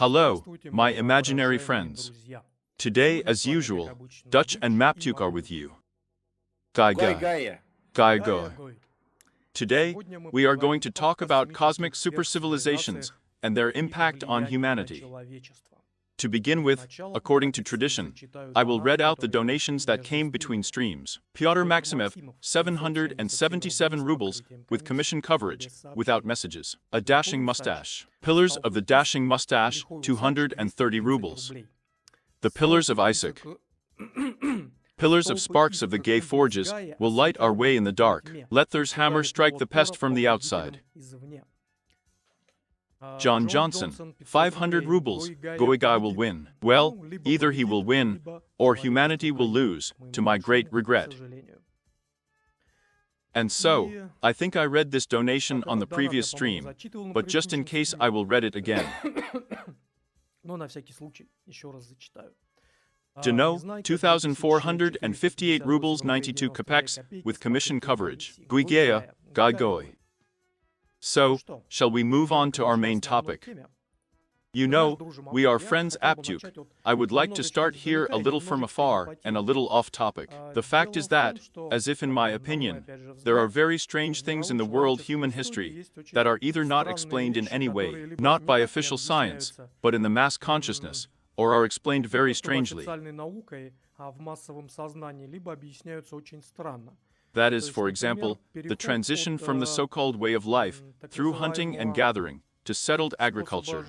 Hello, my imaginary friends. Today, as usual, Dutch and Maptuk are with you. Gai Gai. Gai Goi. Today, we are going to talk about cosmic supercivilizations and their impact on humanity. To begin with, according to tradition, I will read out the donations that came between streams. Pyotr Maximev, 777 rubles, with commission coverage, without messages. A dashing mustache. Pillars of the dashing mustache, 230 rubles. The pillars of Isaac. Pillars of sparks of the gay forges will light our way in the dark. Let Thor's hammer strike the pest from the outside. John Johnson, 500 rubles, Goigai will win. Well, either he will win, or humanity will lose, to my great regret. And so, I think I read this donation on the previous stream, but just in case I will read it again. Dano, 2,458 rubles 92 kopecks, with commission coverage. Guigea, Gaigoi. So, shall we move on to our main topic? You know, we are friends Aptuk. I would like to start here a little from afar and a little off topic. The fact is that, as if in my opinion, there are very strange things in the world human history that are either not explained in any way, not by official science, but in the mass consciousness, or are explained very strangely. That is, for example, the transition from the so-called way of life, through hunting and gathering, to settled agriculture.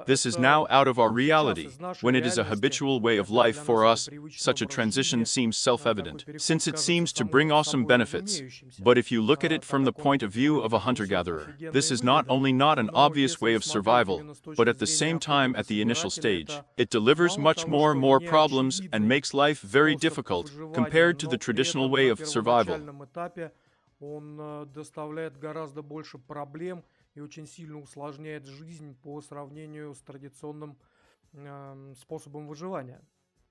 This is now out of our reality. When it is a habitual way of life for us, such a transition seems self-evident, since it seems to bring awesome benefits. But if you look at it from the point of view of a hunter-gatherer, this is not only not an obvious way of survival, but at the same time at the initial stage, it delivers much more problems and makes life very difficult compared to the traditional way of survival. И очень сильно усложняет жизнь по сравнению с традиционным способом выживания.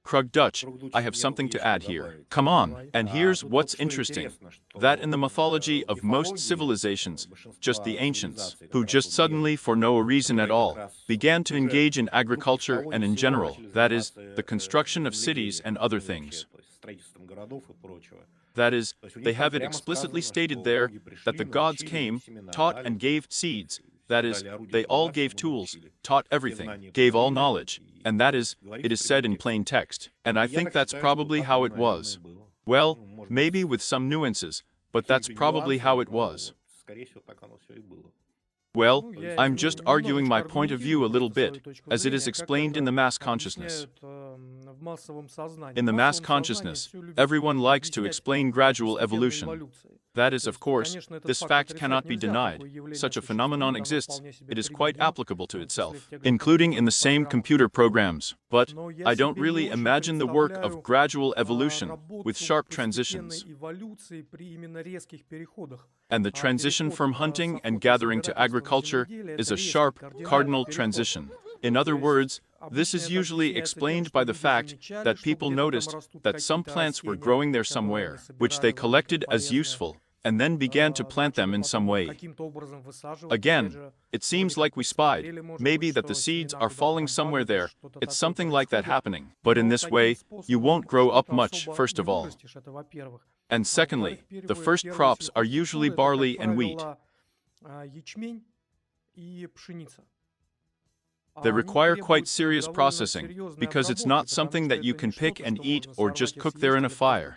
Krug Dutch, I have something to add here. Come on, and here's what's interesting. That in the mythology of most civilizations, just the ancients, who just suddenly, for no reason at all, began to engage in agriculture and in general, that is, the construction of cities and other things. That is, they have it explicitly stated there that the gods came, taught and gave seeds. That is, they all gave tools, taught everything, gave all knowledge, and that is, it is said in plain text. And I think that's probably how it was. Well, maybe with some nuances, but that's probably how it was. Well, I'm just arguing my point of view a little bit, as it is explained in the mass consciousness. In the mass consciousness, everyone likes to explain gradual evolution. That is, of course, this fact cannot be denied. Such a phenomenon exists, it is quite applicable to itself, including in the same computer programs. But I don't really imagine the work of gradual evolution with sharp transitions. And the transition from hunting and gathering to agriculture is a sharp, cardinal transition. In other words, this is usually explained by the fact that people noticed that some plants were growing there somewhere, which they collected as useful, and then began to plant them in some way. Again, it seems like we spied, maybe that the seeds are falling somewhere there, it's something like that happening. But in this way, you won't grow up much, first of all. And secondly, the first crops are usually barley and wheat. They require quite serious processing, because it's not something that you can pick and eat or just cook there in a fire.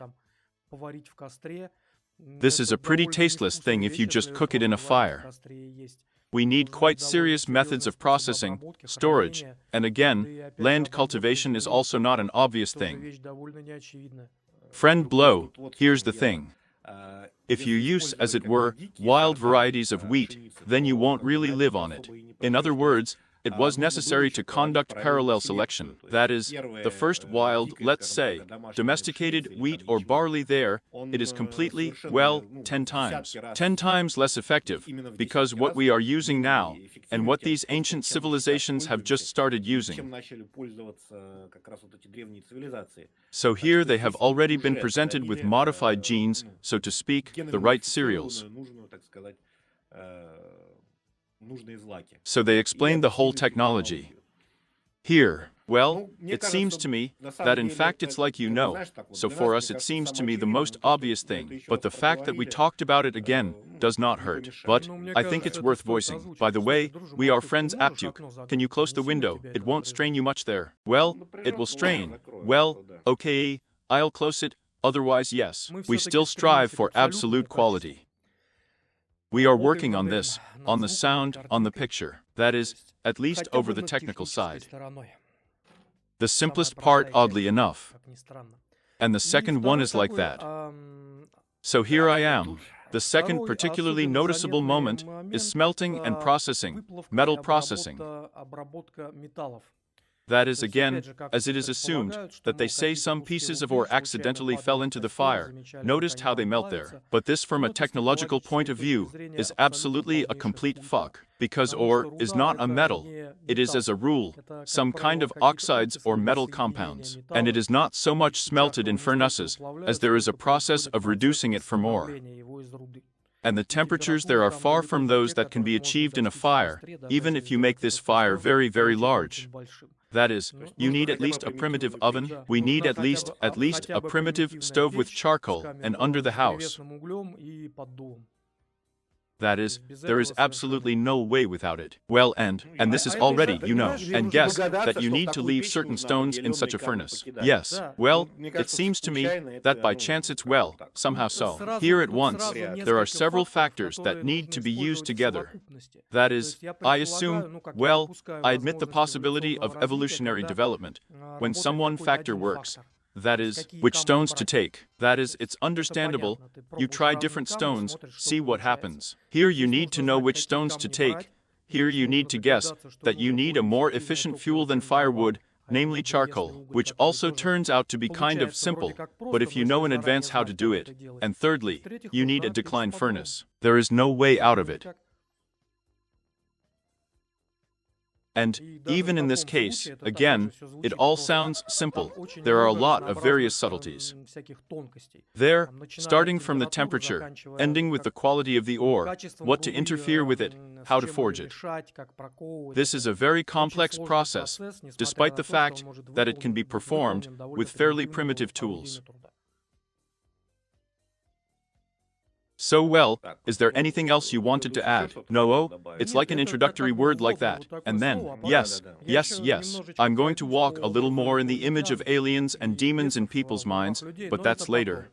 This is a pretty tasteless thing if you just cook it in a fire. We need quite serious methods of processing, storage, and again, land cultivation is also not an obvious thing. Friend Blow, here's the thing. If you use, as it were, wild varieties of wheat, then you won't really live on it. In other words, it was necessary to conduct parallel selection. That is, the first wild, let's say, domesticated wheat or barley there, it is completely, well, 10 times less effective, because what we are using now, and what these ancient civilizations have just started using. So here they have already been presented with modified genes, so to speak, the right cereals. So they explained the whole technology. Here, well, it seems to me that in fact it's like you know, so for us it seems to me the most obvious thing, but the fact that we talked about it again does not hurt. But I think it's worth voicing. By the way, we are friends, Aptuk. Can you close the window? It won't strain you much there. Well, it will strain. Well, okay, I'll close it, otherwise yes. We still strive for absolute quality. We are working on this, on the sound, on the picture, that is, at least over the technical side. The simplest part, oddly enough. And the second one is like that. So here I am. The second particularly noticeable moment is smelting and processing, metal processing. That is, again, as it is assumed, that they say some pieces of ore accidentally fell into the fire, noticed how they melt there. But this from a technological point of view is absolutely a complete fuck, because ore is not a metal. It is, as a rule, some kind of oxides or metal compounds, and it is not so much smelted in furnaces, as there is a process of reducing it from ore. And the temperatures there are far from those that can be achieved in a fire, even if you make this fire very, very large. That is, you need at least a primitive oven, we need at least a primitive stove with charcoal, and under the house. That is, there is absolutely no way without it. Well, and this is already, you know, and guess that you need to leave certain stones in such a furnace. Yes, well, it seems to me that by chance it's well, somehow so. Here at once, there are several factors that need to be used together. That is, I assume, well, I admit the possibility of evolutionary development, when some one factor works. That is, which stones to take. That is, it's understandable. You try different stones, see what happens. Here you need to know which stones to take. Here you need to guess that you need a more efficient fuel than firewood, namely charcoal, which also turns out to be kind of simple, but if you know in advance how to do it. And thirdly, you need a decline furnace. There is no way out of it. And even in this case, again, it all sounds simple. There are a lot of various subtleties. There, starting from the temperature, ending with the quality of the ore, what to interfere with it, how to forge it. This is a very complex process, despite the fact that it can be performed with fairly primitive tools. So well, is there anything else you wanted to add? No, it's like an introductory word like that. And then, yes, I'm going to walk a little more in the image of aliens and demons in people's minds, but that's later.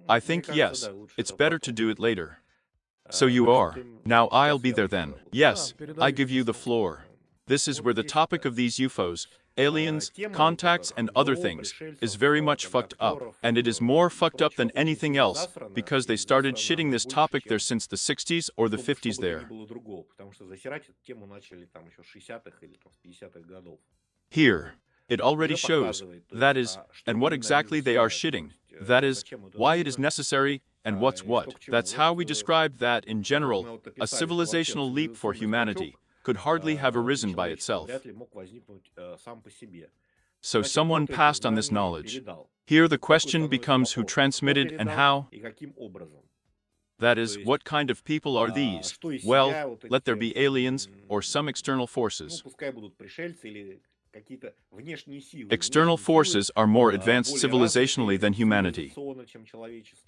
I think, yes, it's better to do it later. So you are. Now I'll be there then. Yes, I give you the floor. This is where the topic of these UFOs, aliens, contacts, and other things, is very much fucked up. And it is more fucked up than anything else, because they started shitting this topic there since the 60s or the 50s there. Here, it already shows, that is, and what exactly they are shitting, that is, why it is necessary, and what's what. That's how we describe that, in general, a civilizational leap for humanity could hardly have arisen by itself. So someone passed on this knowledge. Here the question becomes who transmitted and how. That is, what kind of people are these? Well, let there be aliens or some external forces. External forces are more advanced civilizationally than humanity.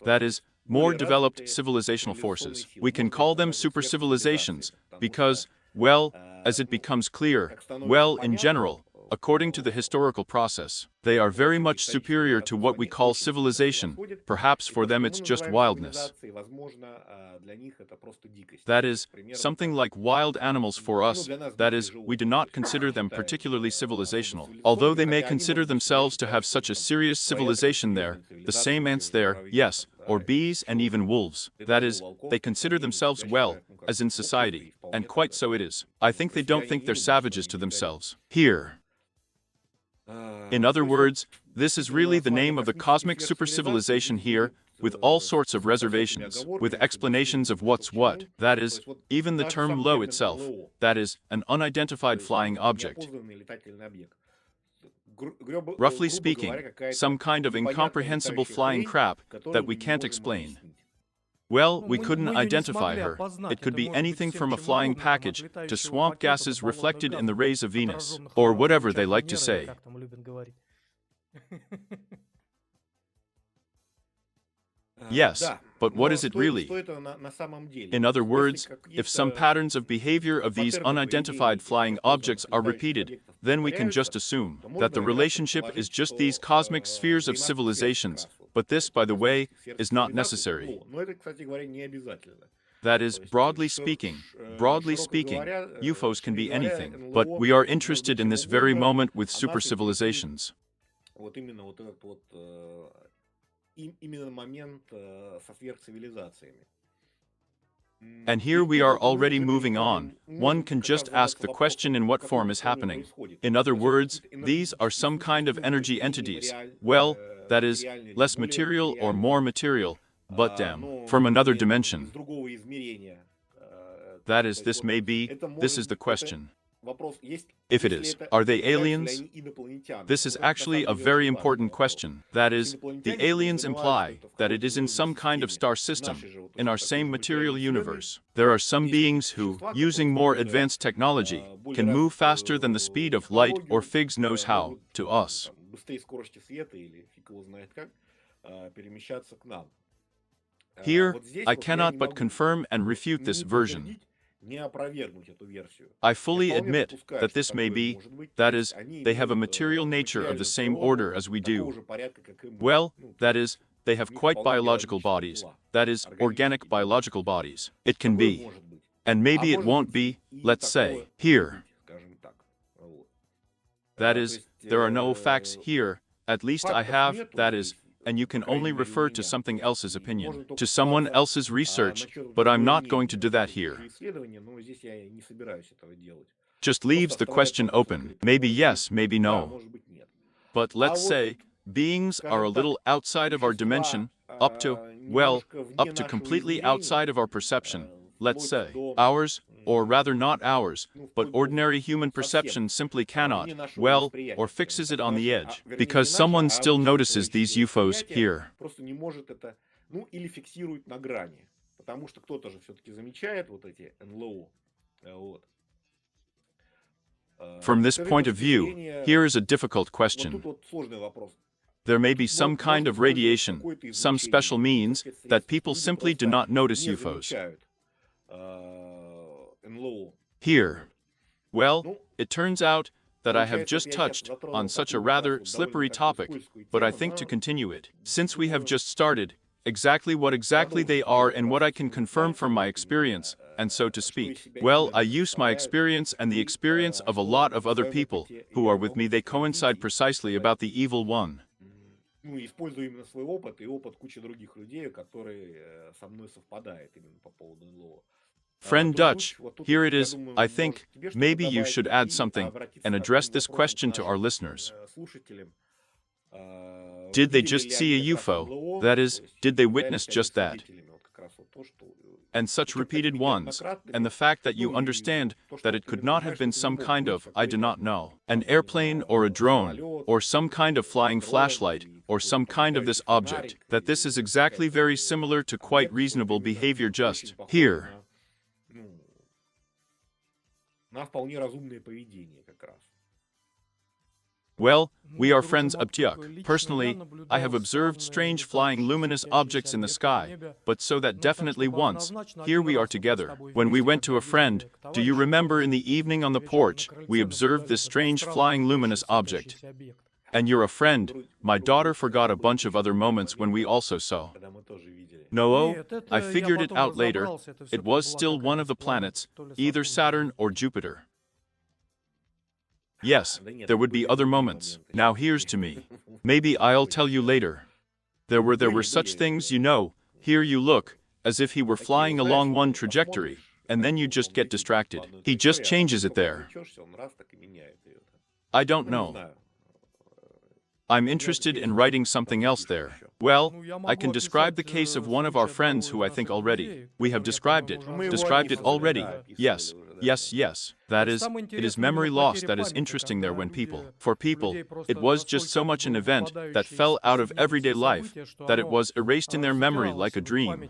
That is, more developed civilizational forces. We can call them supercivilisations because, well, as it becomes clear, well, in general, according to the historical process, they are very much superior to what we call civilization. Perhaps for them it's just wildness. That is, something like wild animals for us, that is, we do not consider them particularly civilizational. Although they may consider themselves to have such a serious civilization there, the same ants there, yes, or bees and even wolves. That is, they consider themselves well, as in society, and quite so it is. I think they don't think they're savages to themselves. Here. In other words, this is really the name of the cosmic supercivilization here, with all sorts of reservations, with explanations of what's what. That is, even the term LO itself, that is, an unidentified flying object. Roughly speaking, some kind of incomprehensible flying crap that we can't explain. Well, Ну, we мы couldn't её не identify смогли her. опознать. It could Это be может быть anything всем from a чем flying угодно, там, от package to летающего swamp пакета gases до reflected болотных in the газов, rays of Venus, отраженных or в whatever they лучах like to Венеры, или say. как там любят говорить. Yes, but what is it really? In other words, if some patterns of behavior of these unidentified flying objects are repeated, then we can just assume that the relationship is just these cosmic spheres of civilizations, but this, by the way, is not necessary. That is, broadly speaking, UFOs can be anything, but we are interested in this very moment with supercivilisations. Именно момент со сверхцивилизациями. And here we are already moving on. One can just ask the question in what form is happening. In other words, these are some kind of energy entities. Well, that is, less material or more material, but damn, from another dimension. That is, this may be, this is the question. If it is, are they aliens? This is actually a very important question. That is, the aliens imply that it is in some kind of star system, in our same material universe. There are some beings who, using more advanced technology, can move faster than the speed of light or figs knows how, to us. Here, I cannot but confirm and refute this version. I fully admit that this may be, that is, they have a material nature of the same order as we do. Well, that is, they have quite biological bodies, that is, organic biological bodies. It can be. And maybe it won't be, let's say, here. That is, there are no facts here, at least I have, that is, and you can only refer to something else's opinion, to someone else's research, but I'm not going to do that here. Just leaves the question open, maybe yes, maybe no. But let's say, beings are a little outside of our dimension, up to, well, up to completely outside of our perception, let's say, ours, or rather not ours, but ordinary human perception simply cannot, well, or fixes it on the edge, because someone still notices these UFOs here. From this point of view, here is a difficult question. There may be some kind of radiation, some special means, that people simply do not notice UFOs. Here. Well, it turns out that I have just touched on such a rather slippery topic, but I think to continue it, since we have just started, exactly what exactly they are and what I can confirm from my experience, and so to speak. Well, I use my experience and the experience of a lot of other people who are with me, they coincide precisely about the evil one. Использую именно свой опыт и опыт кучи других людей, которые со мной совпадают именно по поводу НЛО. Friend Dutch, here it is. I think maybe you should add something and address this question to our listeners. Did they just see a UFO? That is, did they witness just that? And such repeated ones, and the fact that you understand that it could not have been some kind of, I do not know, an airplane or a drone, or some kind of flying flashlight, or some kind of this object, that this is exactly very similar to quite reasonable behavior just here. Well, we are friends Uptiuk. Personally, I have observed strange flying luminous objects in the sky, but so that definitely once, here we are together. When we went to a friend, do you remember in the evening on the porch, we observed this strange flying luminous object? And you're a friend, my daughter forgot a bunch of other moments when we also saw. No, I figured it out later, it was still one of the planets, either Saturn or Jupiter. Yes, there would be other moments. Now here's to me. Maybe I'll tell you later. There were such things, you know, here you look, as if he were flying along one trajectory, and then you just get distracted. He just changes it there. I don't know. I'm interested in writing something else there. Well, I can describe the case of one of our friends who I think already. We have described it already. Yes. That is, it is memory loss that is interesting there when for people, it was just so much an event that fell out of everyday life, that it was erased in their memory like a dream.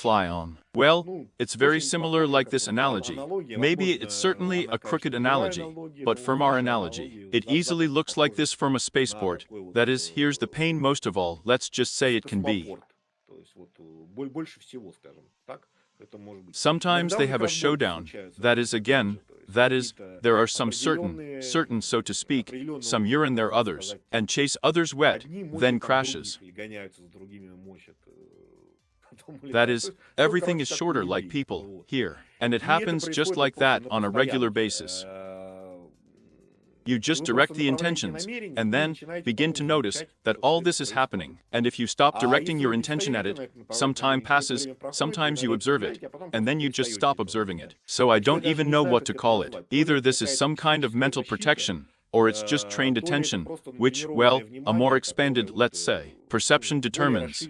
fly on? Well, Ну, it's very очень similar похоже, like как this бы, analogy. аналогия. Maybe it's Возможно, certainly она, a конечно, crooked кривая analogy, аналогия, but но from our наша analogy, аналогия it на easily запуск looks like похожа this from a на spaceport. такой вот That is, here's the pain most of all, let's just say it can be. космопорт. То есть вот больше всего, скажем так, Sometimes they have a showdown, that is, there are some certain, so to speak, some urine their others, and chase others wet, then crashes. That is, everything is shorter like people, here. And it happens just like that on a regular basis. You just direct the intentions, and then begin to notice that all this is happening. And if you stop directing your intention at it, some time passes, sometimes you observe it, and then you just stop observing it. So I don't even know what to call it. Either this is some kind of mental protection, or it's just trained attention, which, well, a more expanded, let's say, perception determines.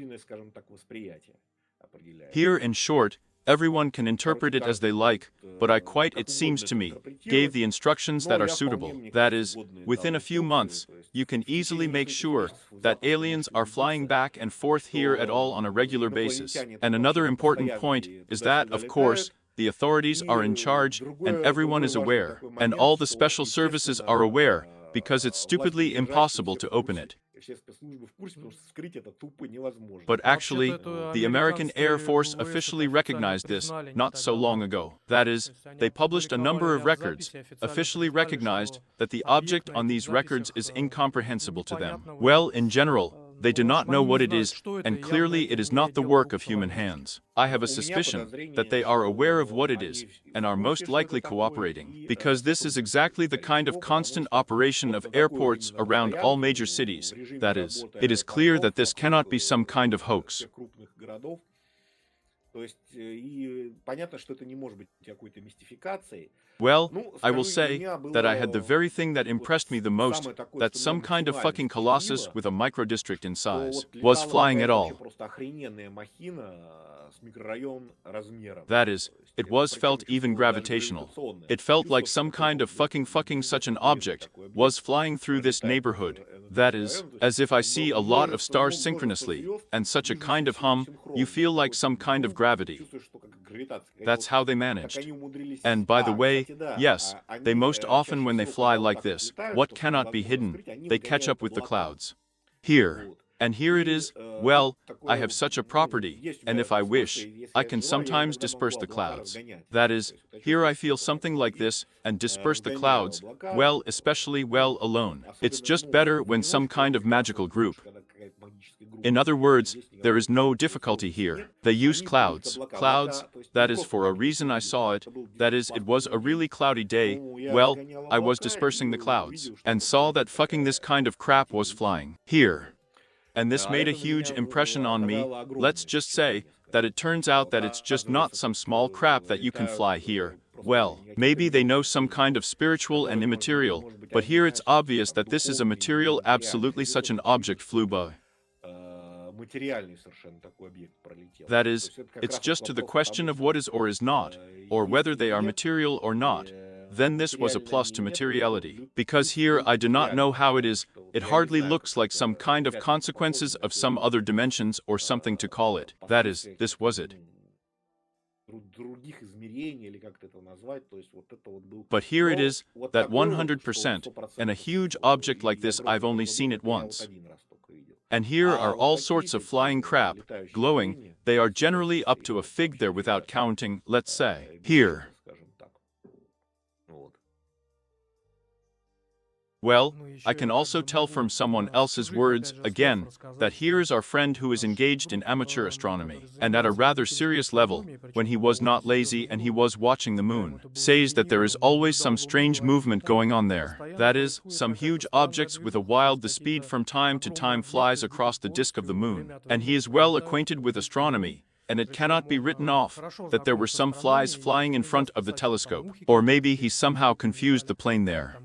Here, in short, everyone can interpret it as they like, but I quite, it seems to me, gave the instructions that are suitable. That is, within a few months, you can easily make sure that aliens are flying back and forth here at all on a regular basis. And another important point is that, of course, the authorities are in charge and everyone is aware, and all the special services are aware, because it's stupidly impossible to open it. But actually, the American Air Force officially recognized this not so long ago. That is, they published a number of records, officially recognized that the object on these records is incomprehensible to them. Well, in general, they do not know what it is, and clearly it is not the work of human hands. I have a suspicion that they are aware of what it is, and are most likely cooperating, because this is exactly the kind of constant operation of airports around all major cities. That is, it is clear that this cannot be some kind of hoax. Well, I will say that I had the very thing that impressed me the most, that some kind of fucking colossus with a microdistrict in size was flying at all. That is, it was felt even gravitational. It felt like some kind of fucking such an object was flying through this neighborhood. That is, as if I see a lot of stars synchronously, and such a kind of hum, you feel like some kind of gravity. That's how they managed. And by the way, yes, they most often when they fly like this, what cannot be hidden, they catch up with the clouds. Here. And here it is, well, I have such a property, and if I wish, I can sometimes disperse the clouds. That is, here I feel something like this, and disperse the clouds, well, especially well alone. It's just better when some kind of magical group. In other words, there is no difficulty here. They use clouds, that is for a reason I saw it, that is, it was a really cloudy day, well, I was dispersing the clouds, and saw that fucking this kind of crap was flying. Here. And this made a huge impression on me. Let's just say that it turns out that it's just not some small crap that you can fly here. Well, maybe they know some kind of spiritual and immaterial, but here it's obvious that this is a material, absolutely such an object flew by. That is, it's just to the question of what is or is not, or whether they are material or not. Then this was a plus to materiality. Because here I do not know how it is, it hardly looks like some kind of consequences of some other dimensions or something to call it. That is, this was it. But here it is, that 100%, and a huge object like this I've only seen it once. And here are all sorts of flying crap, glowing, they are generally up to a fig there without counting, let's say. Here. Well, I can also tell from someone else's words, again, that here is our friend who is engaged in amateur astronomy, and at a rather serious level, when he was not lazy and he was watching the moon, says that there is always some strange movement going on there. That is, some huge objects with a wild speed from time to time flies across the disk of the moon, and he is well acquainted with astronomy, and it cannot be written off that there were some flies flying in front of the telescope, or maybe he somehow confused the plane there.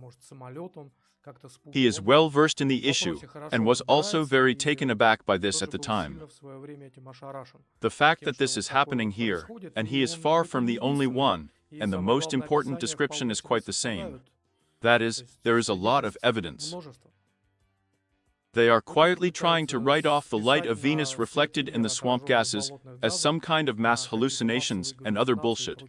He is well versed in the issue, and was also very taken aback by this at the time. The fact that this is happening here, and he is far from the only one, and the most important description is quite the same. That is, there is a lot of evidence. They are quietly trying to write off the light of Venus reflected in the swamp gases as some kind of mass hallucinations and other bullshit.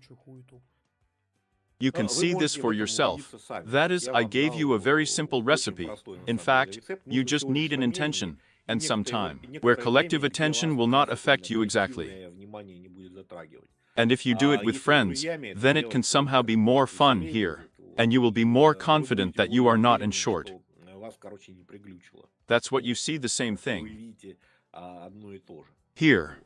You can see this for yourself. That is, I gave you a very simple recipe. In fact, you just need an intention, and some time, where collective attention will not affect you exactly. And if you do it with friends, then it can somehow be more fun here. And you will be more confident that you are not in short. That's what you see the same thing. Here.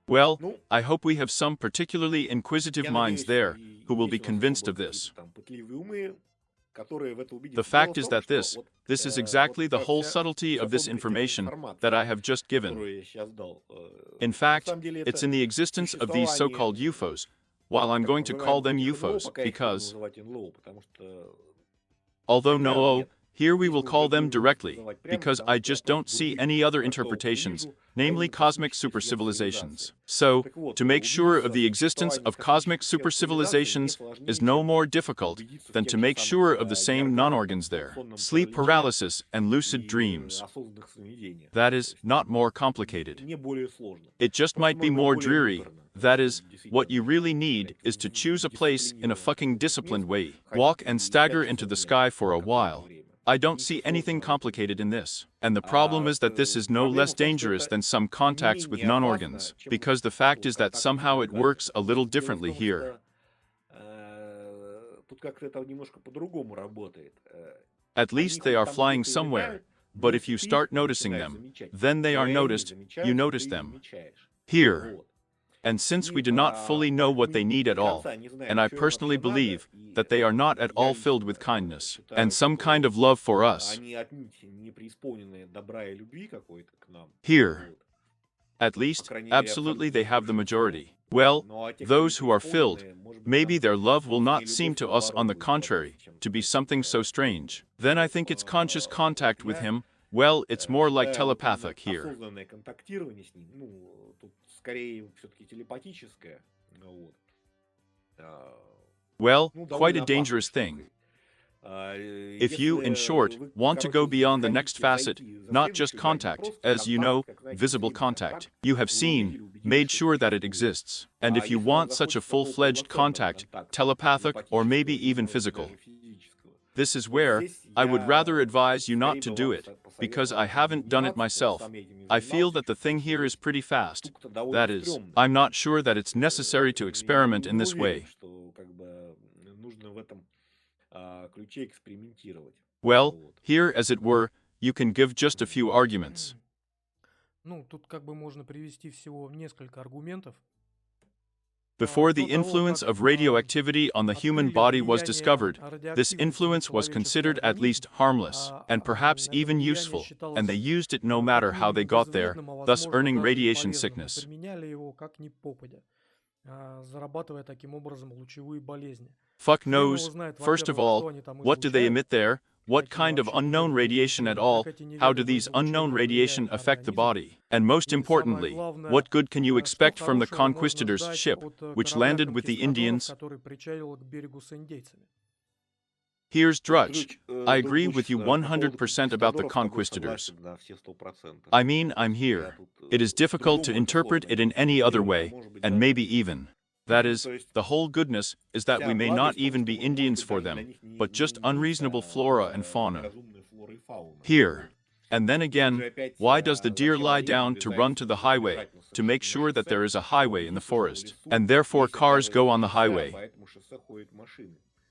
Well, I hope we have some particularly inquisitive minds there who will be convinced of this. The fact is that this is exactly the whole subtlety of this information that I have just given. In fact, it's in the existence of these so-called UFOs, while I'm going to call them UFOs because, although no, here we will call them directly, because I just don't see any other interpretations, namely cosmic supercivilisations. So, to make sure of the existence of cosmic supercivilisations is no more difficult than to make sure of the same non-organs there, sleep paralysis and lucid dreams. That is, not more complicated. It just might be more dreary. That is, what you really need is to choose a place in a fucking disciplined way, walk and stagger into the sky for a while. I don't see anything complicated in this. And the problem is that this is no less dangerous than some contacts with non-organs, because the fact is that somehow it works a little differently here. At least they are flying somewhere, but if you start noticing them, then they are noticed, you notice them. Here. And since we do not fully know what they need at all, and I personally believe that they are not at all filled with kindness and some kind of love for us, here, at least, absolutely they have the majority. Well, those who are filled, maybe their love will not seem to us, on the contrary, to be something so strange. Then I think it's conscious contact with him. Well, it's more like telepathic here. Well, quite a dangerous thing. If you, in short, want to go beyond the next facet, not just contact, as you know, visible contact, you have seen, made sure that it exists. And if you want such a full-fledged contact, telepathic or maybe even physical, this is where I would rather advise you not to do it, because I haven't done it myself. I feel that the thing here is pretty fast. That is, I'm not sure that it's necessary to experiment in this way. Well, here, as it were, you can give just a few arguments. Before the influence of radioactivity on the human body was discovered, this influence was considered at least harmless, and perhaps even useful, and they used it no matter how they got there, thus earning radiation sickness. Fuck knows, first of all, what do they emit there? What kind of unknown radiation at all? How do these unknown radiation affect the body? And most importantly, what good can you expect from the conquistadors' ship, which landed with the Indians? Here's Drutch. I agree with you 100% about the conquistadors. I mean, I'm here. It is difficult to interpret it in any other way, and maybe even. That is, the whole goodness is that we may not even be Indians for them, but just unreasonable flora and fauna. Here. And then again, why does the deer lie down to run to the highway, to make sure that there is a highway in the forest, and therefore cars go on the highway?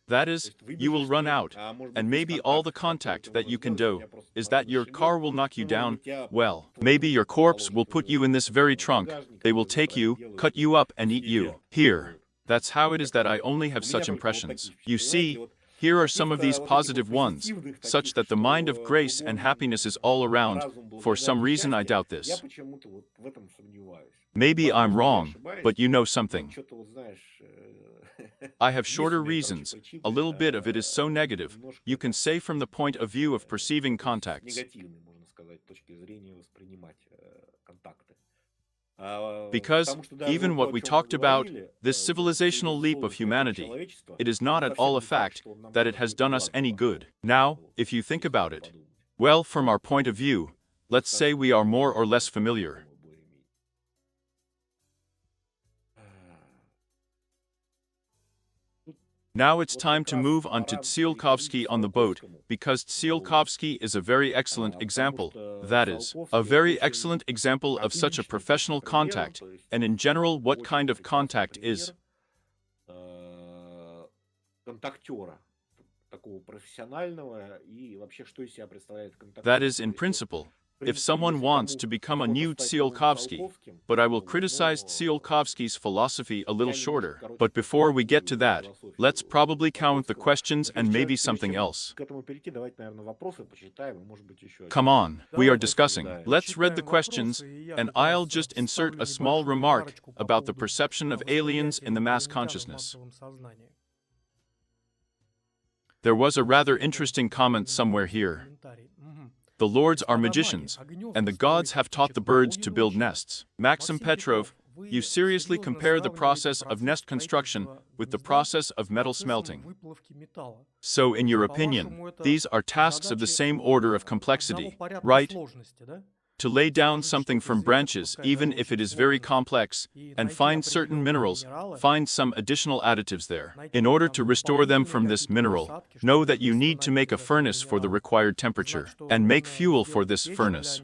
That is, you will run out, and maybe all the contact that you can do is that your car will knock you down. Well, maybe your corpse will put you in this very trunk. They will take you, cut you up, and eat you. Here. That's how it is that I only have such impressions. You see, here are some of these positive ones, such that the mind of grace and happiness is all around. For some reason I doubt this. Maybe I'm wrong, but you know something. I have shorter reasons. A little bit of it is so negative, you can say from the point of view of perceiving contacts. Because, even what we talked about, this civilizational leap of humanity, it is not at all a fact that it has done us any good. Now, if you think about it, well, from our point of view, let's say we are more or less familiar. Now it's time to move on to Tsiolkovsky on the boat, because Tsiolkovsky is a very excellent example, that is, a very excellent example of such a professional contact, and in general what kind of contact is. That is, in principle, if someone wants to become a new Tsiolkovsky, but I will criticize Tsiolkovsky's philosophy a little shorter. But before we get to that, let's probably count the questions and maybe something else. Come on, we are discussing. Let's read the questions, and I'll just insert a small remark about the perception of aliens in the mass consciousness. There was a rather interesting comment somewhere here. The lords are magicians, and the gods have taught the birds to build nests. Maxim Petrov, you seriously compare the process of nest construction with the process of metal smelting. So in your opinion, these are tasks of the same order of complexity, right? To lay down something from branches, even if it is very complex, and find certain minerals, find some additional additives there. In order to restore them from this mineral, know that you need to make a furnace for the required temperature, and make fuel for this furnace.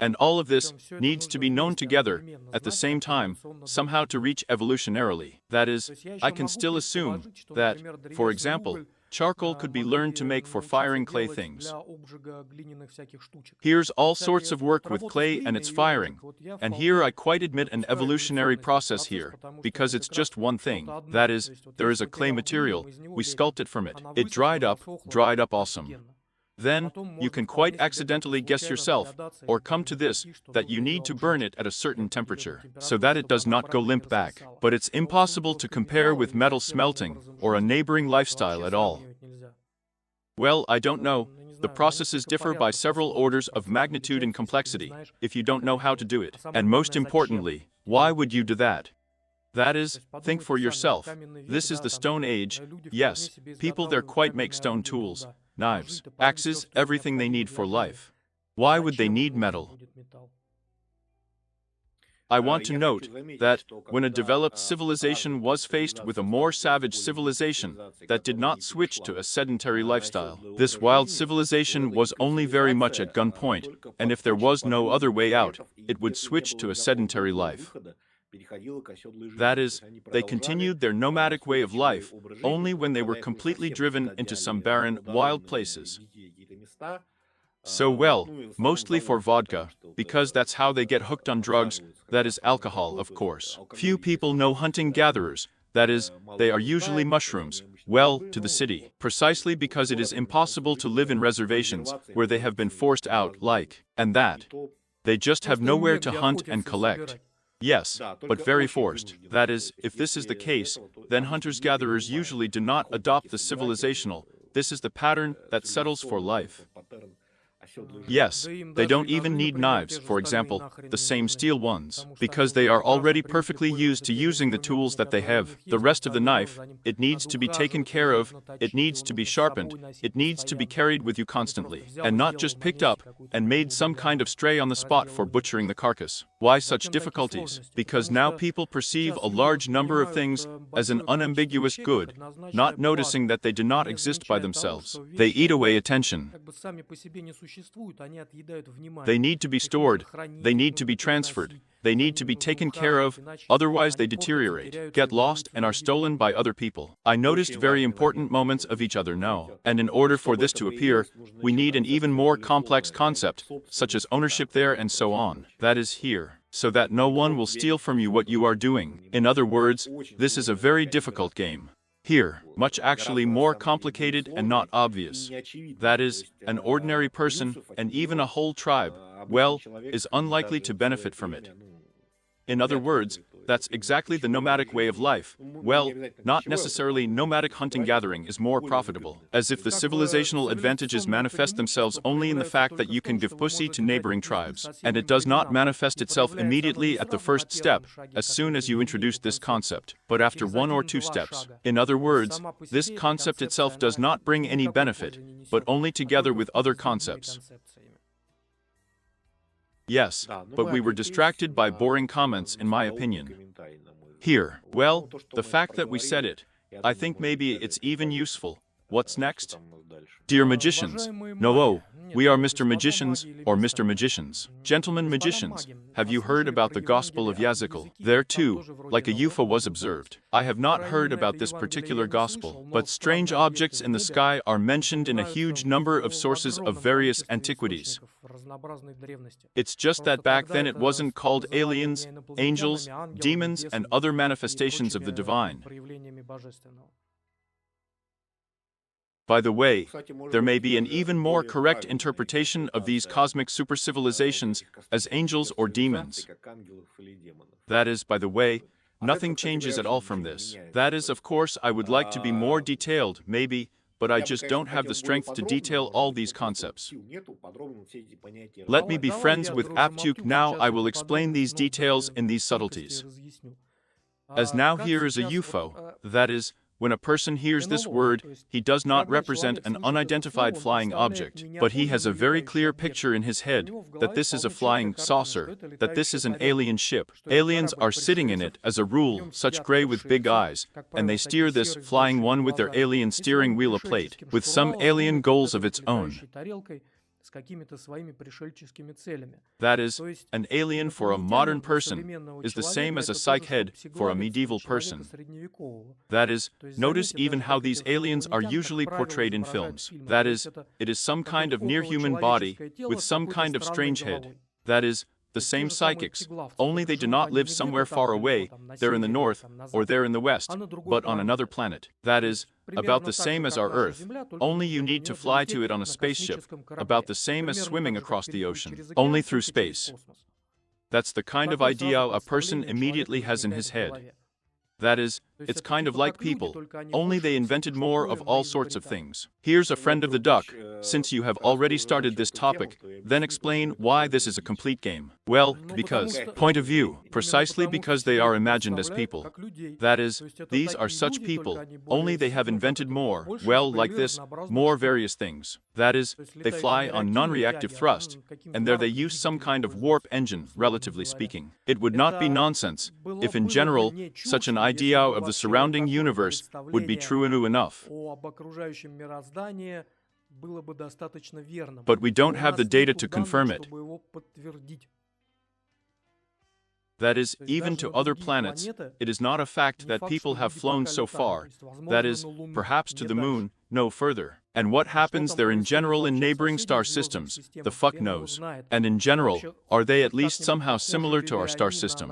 And all of this needs to be known together, at the same time, somehow to reach evolutionarily. That is, I can still assume that, for example, charcoal could be learned to make for firing clay things. Here's all sorts of work with clay and its firing, and here I quite admit an evolutionary process here, because it's just one thing. That is, there is a clay material, we sculpt it from it. It dried up awesome. Then, you can quite accidentally guess yourself, or come to this, that you need to burn it at a certain temperature, so that it does not go limp back. But it's impossible to compare with metal smelting, or a neighboring lifestyle at all. Well, I don't know. The processes differ by several orders of magnitude and complexity, if you don't know how to do it. And most importantly, why would you do that? That is, think for yourself. This is the Stone Age. Yes, people there quite make stone tools. Knives, axes, everything they need for life. Why would they need metal? I want to note that when a developed civilization was faced with a more savage civilization that did not switch to a sedentary lifestyle, this wild civilization was only very much at gunpoint, and if there was no other way out, it would switch to a sedentary life. That is, they continued their nomadic way of life only when they were completely driven into some barren, wild places. So well, mostly for vodka, because that's how they get hooked on drugs, that is alcohol, of course. Few people know hunting-gatherers, that is, they are usually mushrooms, well, to the city, precisely because it is impossible to live in reservations where they have been forced out, and that. They just have nowhere to hunt and collect. Yes, but very forced. That is, if this is the case, then hunters-gatherers usually do not adopt the civilizational. This is the pattern that settles for life. Yes, they don't even need knives, for example, the same steel ones, because they are already perfectly used to using the tools that they have. The rest of the knife, it needs to be taken care of, it needs to be sharpened, it needs to be carried with you constantly, and not just picked up and made some kind of stray on the spot for butchering the carcass. Why such difficulties? Because now people perceive a large number of things as an unambiguous good, not noticing that they do not exist by themselves. They eat away attention. They need to be stored, they need to be transferred, they need to be taken care of, otherwise they deteriorate, get lost, and are stolen by other people. I noticed very important moments of each other now, and in order for this to appear, we need an even more complex concept, such as ownership there and so on, that is here, so that no one will steal from you what you are doing. In other words, this is a very difficult game. Here, much actually more complicated and not obvious. That is, an ordinary person, and even a whole tribe, well, is unlikely to benefit from it. In other words, that's exactly the nomadic way of life. Well, not necessarily nomadic hunting-gathering is more profitable, as if the civilizational advantages manifest themselves only in the fact that you can give pussy to neighboring tribes, and it does not manifest itself immediately at the first step, as soon as you introduce this concept, but after 1 or 2 steps. In other words, this concept itself does not bring any benefit, but only together with other concepts. Yes, but we were distracted by boring comments, in my opinion. Here, well, the fact that we said it, I think maybe it's even useful. What's next? Dear magicians, no, we are Mr. Magicians, or Mr. Magicians. Gentlemen magicians, have you heard about the Gospel of Yazikel? There too, like a UFO was observed. I have not heard about this particular Gospel, but strange objects in the sky are mentioned in a huge number of sources of various antiquities. It's just that back then it wasn't called aliens, angels, demons, and other manifestations of the divine. By the way, there may be an even more correct interpretation of these cosmic supercivilizations as angels or demons. That is, by the way, nothing changes at all from this. That is, of course, I would like to be more detailed, maybe, but I just don't have the strength to detail all these concepts. Let me be friends with Aptuk now. I will explain these details in these subtleties. As now here is a UFO, that is, when a person hears this word, he does not represent an unidentified flying object, but he has a very clear picture in his head that this is a flying saucer, that this is an alien ship. Aliens are sitting in it, as a rule, such gray with big eyes, and they steer this flying one with their alien steering wheel a plate, with some alien goals of its own. That is, an alien for a modern person is the same as a psych head for a medieval person. That is, notice even how these aliens are usually portrayed in films. That is, it is some kind of near-human body with some kind of strange head. That is, the same psychics, only they do not live somewhere far away, they're in the north, or they're in the west, but on another planet. That is, about the same as our Earth, only you need to fly to it on a spaceship, about the same as swimming across the ocean, only through space. That's the kind of idea a person immediately has in his head. That is, it's kind of like people, only they invented more of all sorts of things. Here's a friend of the duck. Since you have already started this topic, then explain why this is a complete game. Well, because, point of view, precisely because they are imagined as people. That is, these are such people, only they have invented more, well, like this, more various things. That is, they fly on non-reactive thrust, and there they use some kind of warp engine, relatively speaking. It would not be nonsense if in general, such an idea of the surrounding universe would be true enough. But we don't have the data to confirm it. That is, even to other planets, it is not a fact that people have flown so far, that is, perhaps to the moon, no further. And what happens there in general in neighboring star systems, the fuck knows. And in general, are they at least somehow similar to our star system?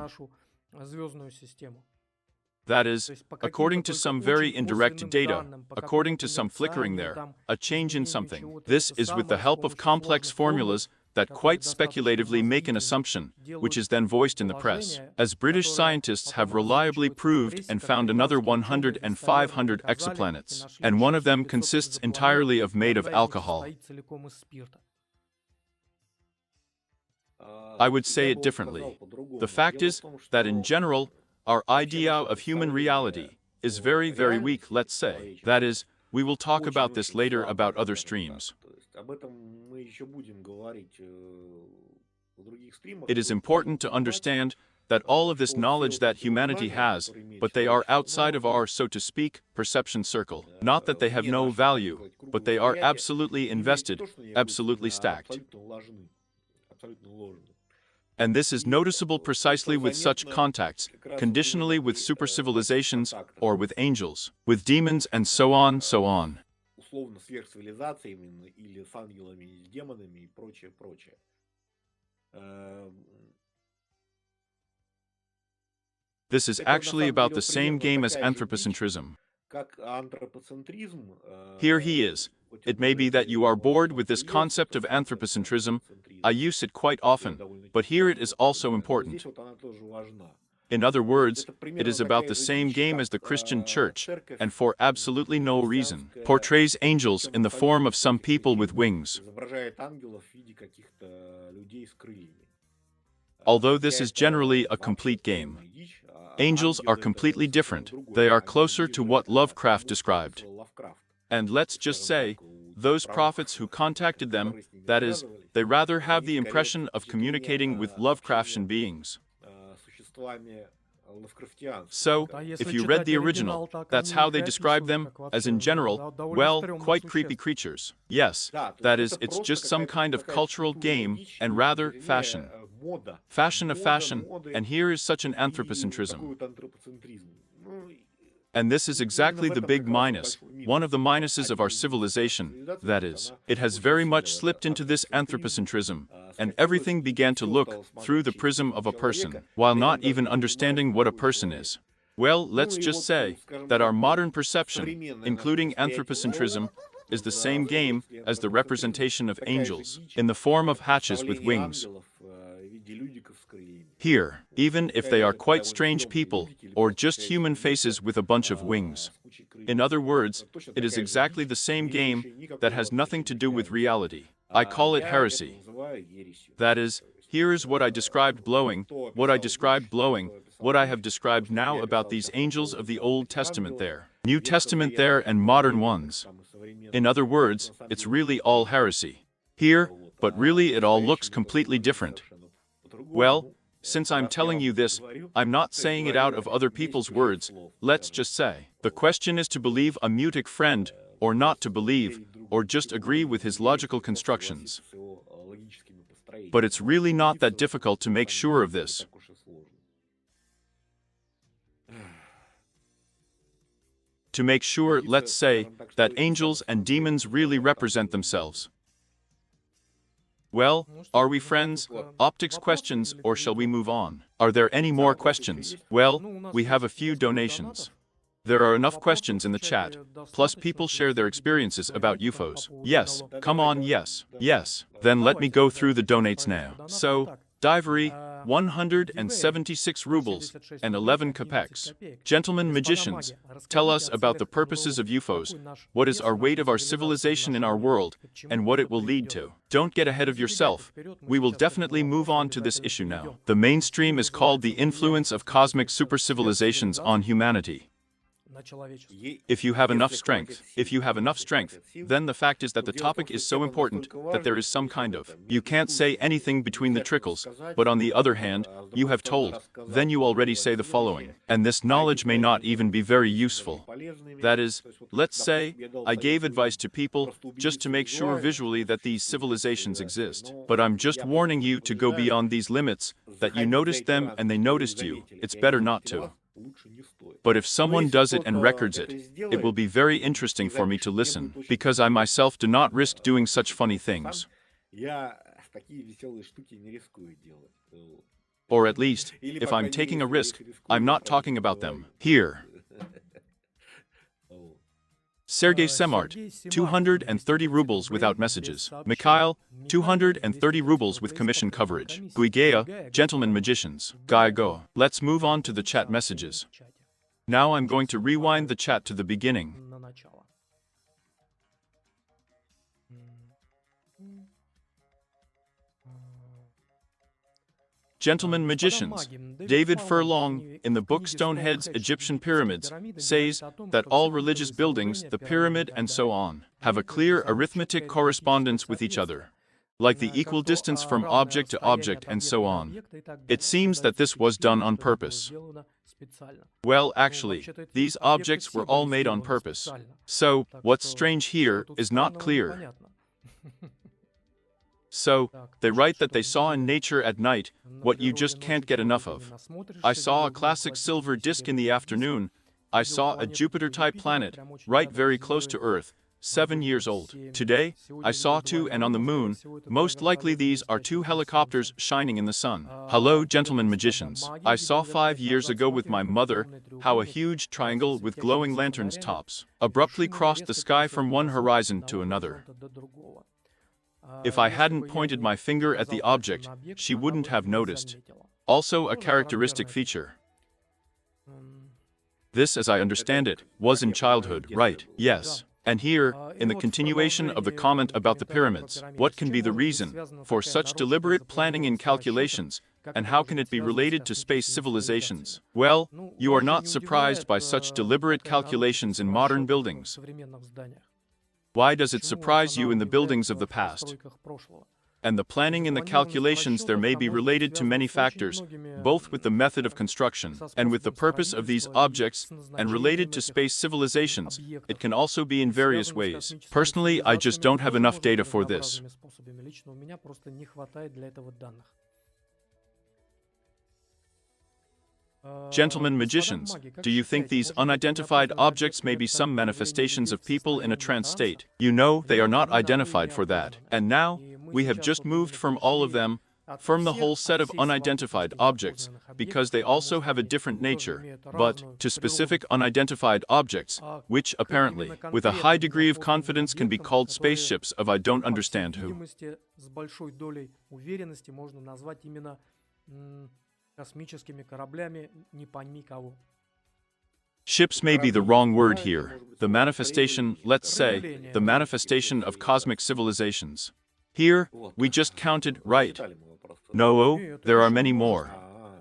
That is, according to some very indirect data, according to some flickering there, a change in something. This is with the help of complex formulas that quite speculatively make an assumption, which is then voiced in the press. As British scientists have reliably proved and found another 100 and 500 exoplanets, and one of them consists entirely of made of alcohol. I would say it differently. The fact is that in general, our idea of human reality is very, very weak, let's say. That is, we will talk about this later about other streams. It is important to understand that all of this knowledge that humanity has, but they are outside of our, so to speak, perception circle. Not that they have no value, but they are absolutely invested, absolutely stacked. And this is noticeable precisely with such contacts, conditionally with supercivilisations, or with angels, with demons, and so on, so on. This is actually about the same game as anthropocentrism. Here he is. It may be that you are bored with this concept of anthropocentrism. I use it quite often, but here it is also important. In other words, it is about the same game as the Christian Church, and for absolutely no reason, portrays angels in the form of some people with wings. Although this is generally a complete game, angels are completely different. They are closer to what Lovecraft described. And let's just say, those prophets who contacted them, that is, they rather have the impression of communicating with Lovecraftian beings. So, if you read the original, that's how they describe them, as in general, well, quite creepy creatures. Yes, that is, it's just some kind of cultural game, and rather, fashion. Fashion of fashion, and here is such an anthropocentrism. And this is exactly the big minus, one of the minuses of our civilization, that is, it has very much slipped into this anthropocentrism, and everything began to look through the prism of a person, while not even understanding what a person is. Well, let's just say that our modern perception, including anthropocentrism, is the same game as the representation of angels, in the form of hatches with wings. Here, even if they are quite strange people, or just human faces with a bunch of wings. In other words, it is exactly the same game that has nothing to do with reality. I call it heresy. That is, here is what I described blowing, what I have described now about these angels of the Old Testament there, New Testament there, and modern ones. In other words, it's really all heresy. Here, but really it all looks completely different. Well, since I'm telling you this, I'm not saying it out of other people's words, let's just say. The question is to believe a mutic friend, or not to believe, or just agree with his logical constructions. But it's really not that difficult to make sure of this. To make sure, let's say, that angels and demons really represent themselves. Well, are we friends? Optics questions, or shall we move on? Are there any more questions? Well, we have a few donations. There are enough questions in the chat, plus people share their experiences about UFOs. Yes, come on, yes. Yes, then let me go through the donates now. So, Divery, 176 rubles and 11 kopecks. Gentlemen magicians, tell us about the purposes of UFOs, what is our weight of our civilization in our world, and what it will lead to. Don't get ahead of yourself. We will definitely move on to this issue now. The mainstream is called the influence of cosmic supercivilizations on humanity. If you have enough strength, then the fact is that the topic is so important that there is some kind of, you can't say anything between the trickles, but on the other hand, you have told, then you already say the following, and this knowledge may not even be very useful. That is, let's say, I gave advice to people just to make sure visually that these civilizations exist, but I'm just warning you to go beyond these limits, that you noticed them and they noticed you, it's better not to. But if someone does it and records it, it will be very interesting for me to listen, because I myself do not risk doing such funny things. Or at least, if I'm taking a risk, I'm not talking about them. Here. Sergei Semart, 230 rubles without messages. Mikhail, 230 rubles with commission coverage. Guigea, gentlemen magicians. Gaigo. Let's move on to the chat messages. Now I'm going to rewind the chat to the beginning. Gentlemen magicians, David Furlong, in the book Stonehead's Egyptian Pyramids, says that all religious buildings, the pyramid and so on, have a clear arithmetic correspondence with each other, like the equal distance from object to object and so on. It seems that this was done on purpose. Well, actually, these objects were all made on purpose. So, what's strange here is not clear. So, they write that they saw in nature at night what you just can't get enough of. I saw a classic silver disk in the afternoon. I saw a Jupiter-type planet, right very close to Earth, 7 years old. Today, I saw two, and on the moon, most likely these are two helicopters shining in the sun. Hello, gentlemen magicians. I saw 5 years ago with my mother how a huge triangle with glowing lanterns tops abruptly crossed the sky from one horizon to another. If I hadn't pointed my finger at the object, she wouldn't have noticed. Also a characteristic feature. This, as I understand it, was in childhood, right? Yes. And here, in the continuation of the comment about the pyramids, what can be the reason for such deliberate planning and calculations, and how can it be related to space civilizations? Well, you are not surprised by such deliberate calculations in modern buildings. Why does it surprise you in the buildings of the past? And the planning and the calculations there may be related to many factors, both with the method of construction and with the purpose of these objects, and related to space civilizations. It can also be in various ways. Personally, I just don't have enough data for this. Gentlemen magicians, do you think these unidentified objects may be some manifestations of people in a trance state? You know, they are not identified for that. And now, we have just moved from all of them, from the whole set of unidentified objects, because they also have a different nature, but to specific unidentified objects, which apparently, with a high degree of confidence, can be called spaceships of I don't understand who. Ships may be the wrong word here. The manifestation, let's say, the manifestation of cosmic civilizations. Here, we just counted, right? No, there are many more.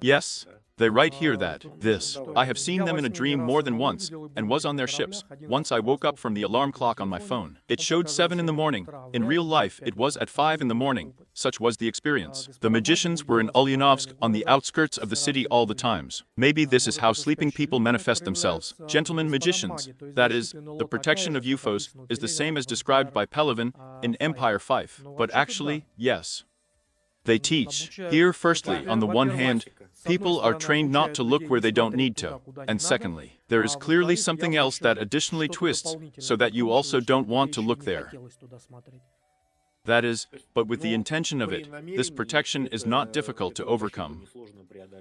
Yes, they write here that, this, I have seen them in a dream more than once, and was on their ships. Once I woke up from the alarm clock on my phone. It showed 7 in the morning. In real life, it was at 5 in the morning. Such was the experience. The magicians were in Ulyanovsk on the outskirts of the city all the times. Maybe this is how sleeping people manifest themselves. Gentlemen magicians, that is, the protection of UFOs, is the same as described by Pelevin in Empire 5. But actually, yes. They teach. Here, firstly, on the one hand, people are trained not to look where they don't need to. And secondly, there is clearly something else that additionally twists, so that you also don't want to look there. That is, but with the intention of it, this protection is not difficult to overcome.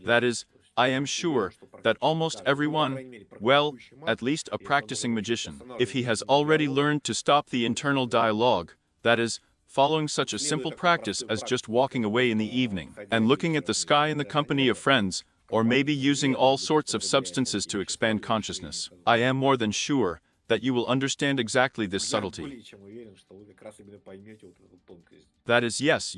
That is, I am sure that almost everyone, well, at least a practicing magician, if he has already learned to stop the internal dialogue, that is, following such a simple practice as just walking away in the evening and looking at the sky in the company of friends, or maybe using all sorts of substances to expand consciousness, I am more than sure that you will understand exactly this subtlety. That is, yes,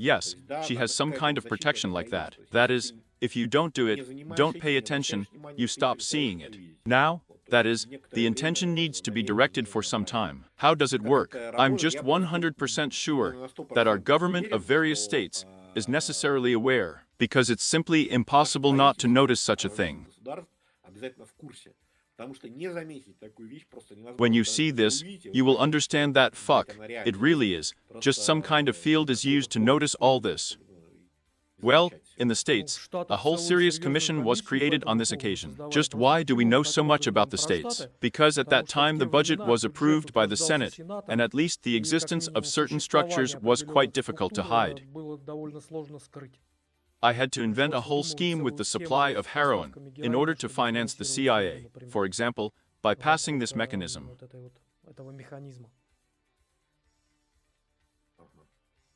she has some kind of protection like that. That is, if you don't do it, don't pay attention, you stop seeing it. Now, that is, the intention needs to be directed for some time. How does it work? I'm just 100% sure that our government of various states is necessarily aware, because it's simply impossible not to notice such a thing. When you see this, you will understand that it really is, just some kind of field is used to notice all this. Well, in the States, a whole serious commission was created on this occasion. Just why do we know so much about the States? Because at that time the budget was approved by the Senate, and at least the existence of certain structures was quite difficult to hide. I had to invent a whole scheme with the supply of heroin in order to finance the CIA, for example, by passing this mechanism.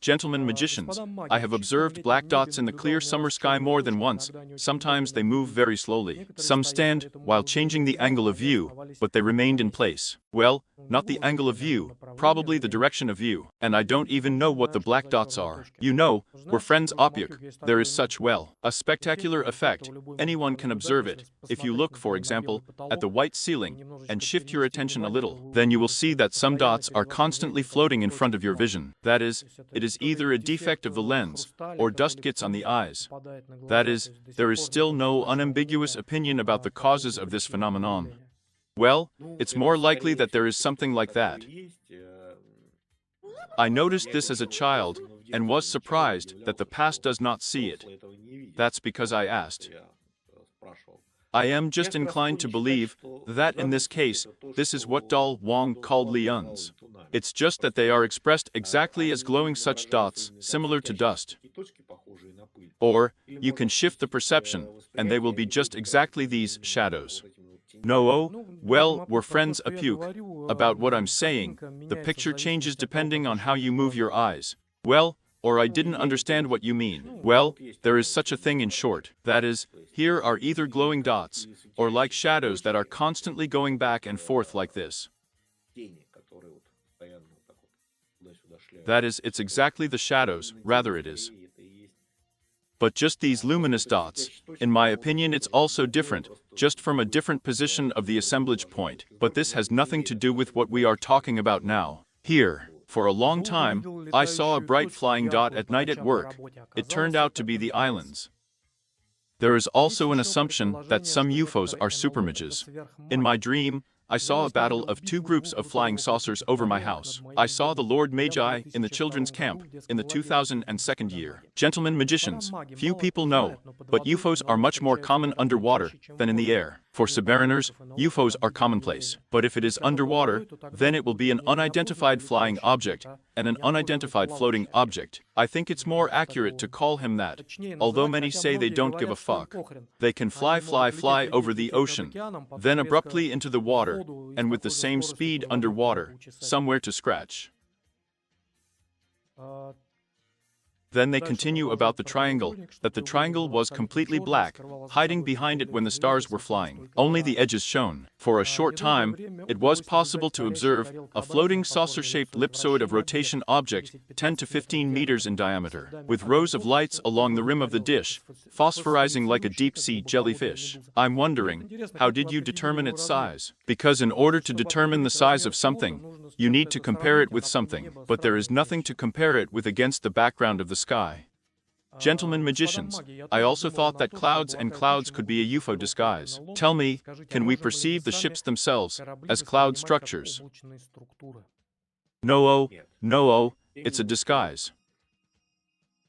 Gentlemen magicians, I have observed black dots in the clear summer sky more than once. Sometimes they move very slowly. Some stand while changing the angle of view, but they remained in place. Well, not the angle of view, probably the direction of view. And I don't even know what the black dots are. You know, we're friends Opyuk. There is such, well, a spectacular effect. Anyone can observe it. If you look, for example, at the white ceiling, and shift your attention a little, then you will see that some dots are constantly floating in front of your vision. That is, it is either a defect of the lens, or dust gets on the eyes. That is, there is still no unambiguous opinion about the causes of this phenomenon. Well, it's more likely that there is something like that. I noticed this as a child, and was surprised that the past does not see it. That's because I asked. I am just inclined to believe that in this case, this is what Dal Wang called liuns. It's just that they are expressed exactly as glowing such dots, similar to dust. Or, you can shift the perception, and they will be just exactly these shadows. No, well, we're friends Opyuk. About what I'm saying, the picture changes depending on how you move your eyes. Well, or I didn't understand what you mean. Well, there is such a thing in short. That is, here are either glowing dots, or like shadows that are constantly going back and forth like this. That is, it's exactly the shadows, rather it is. But just these luminous dots, in my opinion it's also different, just from a different position of the assemblage point. But this has nothing to do with what we are talking about now. Here, For a long time, I saw a bright flying dot at night at work. It turned out to be the islands. There is also an assumption that some UFOs are superimages. In my dream, I saw a battle of two groups of flying saucers over my house. I saw the Lord Magi in the children's camp in the 2002 year. Gentlemen magicians, few people know, but UFOs are much more common underwater than in the air. For submariners, UFOs are commonplace. But if it is underwater, then it will be an unidentified flying object and an unidentified floating object. I think it's more accurate to call him that, although many say they don't give a fuck. They can fly over the ocean, then abruptly into the water, and with the same speed underwater, somewhere to scratch. Then they continue about the triangle, that the triangle was completely black, hiding behind it when the stars were flying. Only the edges shone. For a short time, it was possible to observe a floating saucer-shaped ellipsoid of rotation object 10 to 15 meters in diameter, with rows of lights along the rim of the dish, phosphorizing like a deep-sea jellyfish. I'm wondering, how did you determine its size? Because in order to determine the size of something, you need to compare it with something, but there is nothing to compare it with against the background of the sky. Gentlemen magicians, I also thought that clouds and clouds could be a UFO disguise. Tell me, can we perceive the ships themselves as cloud structures? No, it's a disguise.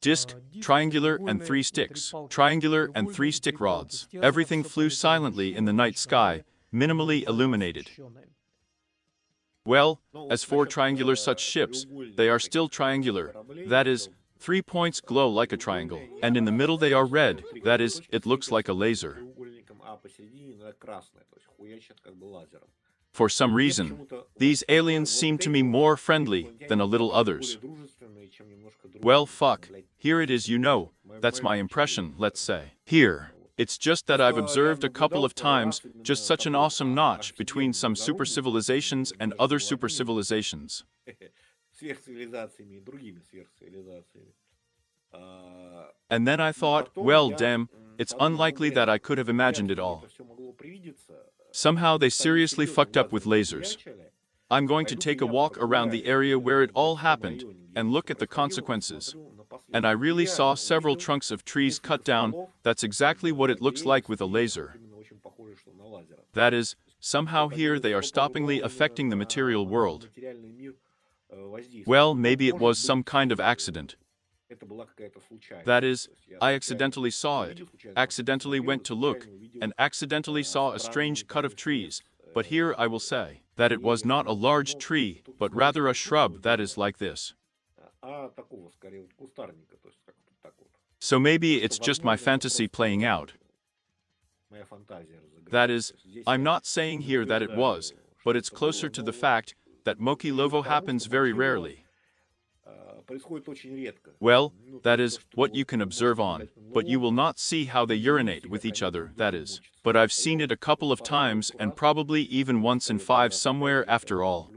Disc, triangular and three sticks, triangular and three stick rods. Everything flew silently in the night sky, minimally illuminated. Well, as for triangular such ships, they are still triangular, that is, 3 points glow like a triangle, and in the middle they are red, that is, it looks like a laser. For some reason, these aliens seem to me more friendly than a little others. Well, fuck, here it is, you know, that's my impression, let's say. Here. It's just that I've observed a couple of times just such an awesome notch between some supercivilisations and other supercivilisations. And then I thought, well, damn, it's unlikely that I could have imagined it all. Somehow they seriously fucked up with lasers. I'm going to take a walk around the area where it all happened and look at the consequences. And I really saw several trunks of trees cut down. That's exactly what it looks like with a laser. That is, somehow here they are stoppingly affecting the material world. Well, maybe it was some kind of accident. That is, I accidentally saw it, accidentally went to look, and accidentally saw a strange cut of trees. But here I will say that it was not a large tree, but rather a shrub that is like this. So maybe it's just my fantasy playing out. That is, I'm not saying here that it was, but it's closer to the fact that Moki Lovo happens very rarely. Well, that is, what you can observe on, but you will not see how they urinate with each other, that is. But I've seen it a couple of times and probably even once in 5 somewhere after all.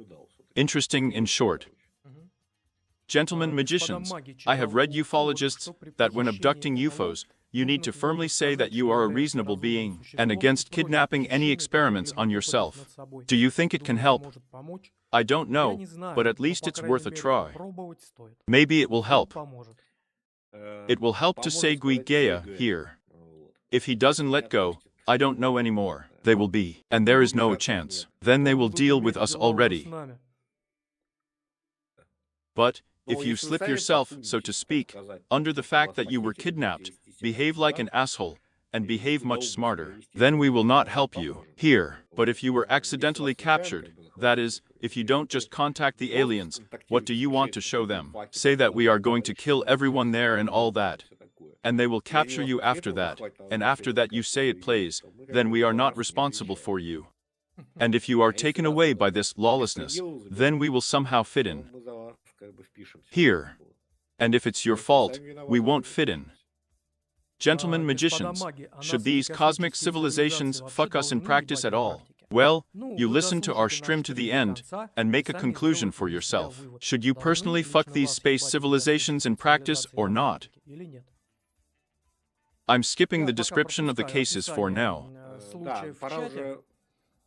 Interesting in short. Gentlemen magicians, I have read ufologists that when abducting UFOs, you need to firmly say that you are a reasonable being and against kidnapping any experiments on yourself. Do you think it can help? I don't know, but at least it's worth a try. Maybe it will help. It will help to say Gui Gaia here. If he doesn't let go, I don't know anymore. They will be, and there is no chance. Then they will deal with us already. But, if you slip yourself, so to speak, under the fact that you were kidnapped, behave like an asshole, and behave much smarter, then we will not help you here. But if you were accidentally captured, that is, if you don't just contact the aliens, what do you want to show them? Say that we are going to kill everyone there and all that. And they will capture you after that, and after that you say it plays, then we are not responsible for you. And if you are taken away by this lawlessness, then we will somehow fit in. Here. And if it's your fault, we won't fit in. Gentlemen magicians, should these cosmic civilizations fuck us in practice at all? Well, you listen to our stream to the end and make a conclusion for yourself. Should you personally fuck these space civilizations in practice or not? I'm skipping the description of the cases for now.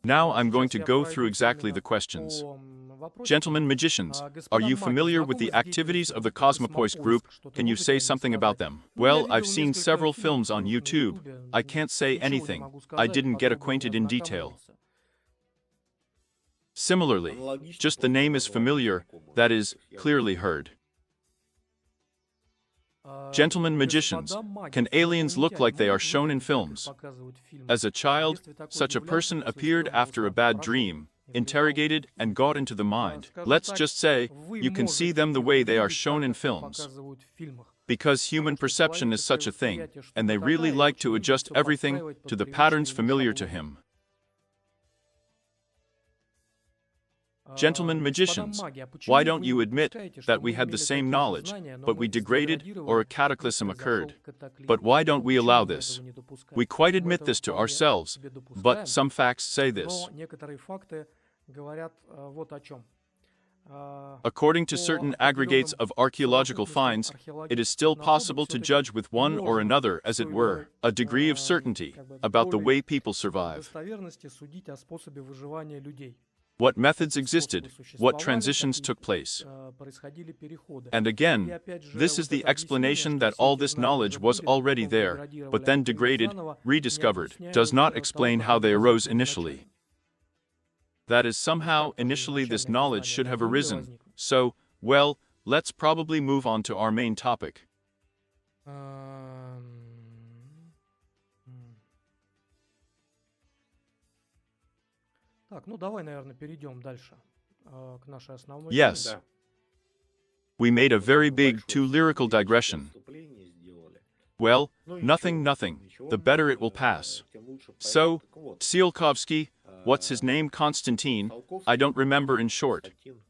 Now I'm going Сейчас to я go пройдусь through exactly именно the questions. по вопросикам. Gentlemen magicians, are Господа you маги, familiar with знакомы the с activities of the деятельностью Cosmopoist космопоиск? group? Что-то Can you можете say о ней something about сказать? them? Ну, я Well, I've видел seen несколько several фильмов films on их на YouTube. Ютубе. I can't say Ничего не anything. могу I сказать, didn't get подробно acquainted не in detail. ознакомился. Similarly, Аналогично just the просто name is название familiar, знакомое. that is, То есть я clearly знаю. heard. Gentlemen magicians, Господа маги, can aliens look like they are инопланетяне shown in могут выглядеть так, films? как показывают в фильмах? As a В child, детстве такое such a удивлялся person после appeared темного after a сна, bad прошел dream, и влезал interrogated, в and фильм. got into the mind. Скажем Let's так, just say, вы you can see можете them the их way they are увидеть shown так, in как их films. показывают в фильмах. Because human Потому что perception is such a человеческое thing, восприятие and they штука really такая, и like очень to любит adjust всё everything подстраивать под to the привычные patterns ему familiar to шаблоны. him. Gentlemen Господа magicians, маги, а why почему don't вы you не admit допускаете, что that we мы had the имели same такие же knowledge, знания, но but мы we degraded, or деградировали, a cataclysm occurred? произошел катаклизм? But why don't we Почему allow вы this? этого не We допускаете? quite Мы admit этого this to вполне ourselves, себе but допускаем, some facts say this. но некоторые факты говорят вот о чем. According to По certain aggregates определенным of archaeological совокупностям finds, it is still археологических находок possible to все-таки judge with one or можно another, с as it той were, долей a degree of certainty как бы about the долей way people survive. достоверности судить о способе выживания людей. What methods Какие existed, способы what существовали, transitions какие took place. происходили переходы. And И again, опять же, this is вот the это объяснение, explanation что that все all эти this знания knowledge уже was были, already потом there, деградировали, but then открылись degraded, заново, не rediscovered, объясняют does not того, explain как how они they arose возникли initially. изначально. That is, То есть somehow, как тоже initially this изначально эти knowledge знания should have должны были arisen. возникнуть. So, well, let's probably move on to our main topic. Ам, Так, ну давай, наверное, перейдем дальше к нашей основной теме. Yes, Да. we made a very Такое big, большое too lyrical лирическое digression. отступление сделали. Well, Ну nothing, ничего, nothing. ничего, The better it will pass. тем лучше So, пойдет. Так вот, Tsiolkovsky, what's his name, Constantine? I don't remember in short. Константин,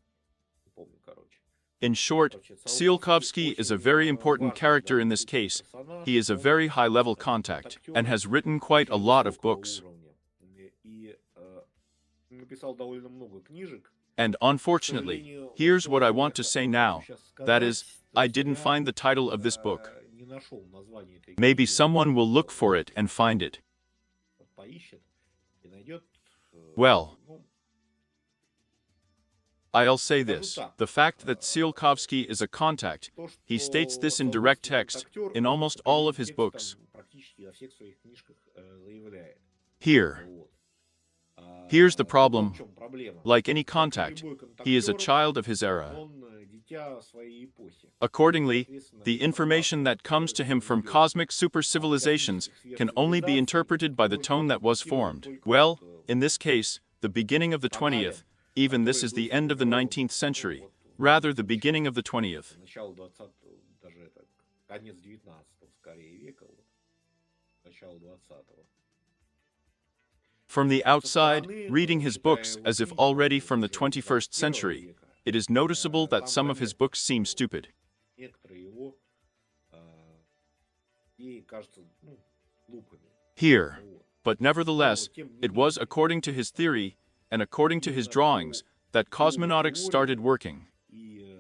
не помню, короче. In short, Tsiolkovsky is a very important character in this case. He is a very high-level contact, and has written quite a lot of books. И написал довольно много книжек. And unfortunately, here's what I want to say now. That is, I didn't find the title of this book. Не нашел название этой Maybe книги. someone will look for it and find it. Поищет и найдет. Well, Ну, I'll say this. The fact that Tsiolkovsky is a contact, то, he что states this in direct Саулковский text актер, in almost all of his текстом books. практически во всех своих книжках заявляет. Here, Вот. here's the Вот problem. в чем проблема. Like any Как и contact, любой he is a контактер, child of his era. он дитя своей эпохи. Accordingly, Соответственно, the information that comes to him from cosmic supercivilisations can only be interpreted by the tone that was formed. Well, in this case, the beginning of the 20th, even this is the end of the 19th century, rather the beginning of the 20th. Начало 20-го, даже это конец 19-го, скорее века, вот. Начало 20-го. From the outside, reading his books as if already from the 21st century, it is noticeable that some of his books seem stupid. Некоторые его идеи кажутся глупыми. Here, Вот. but nevertheless, it was according to his theory, and according to his drawings, that cosmonautics started working. И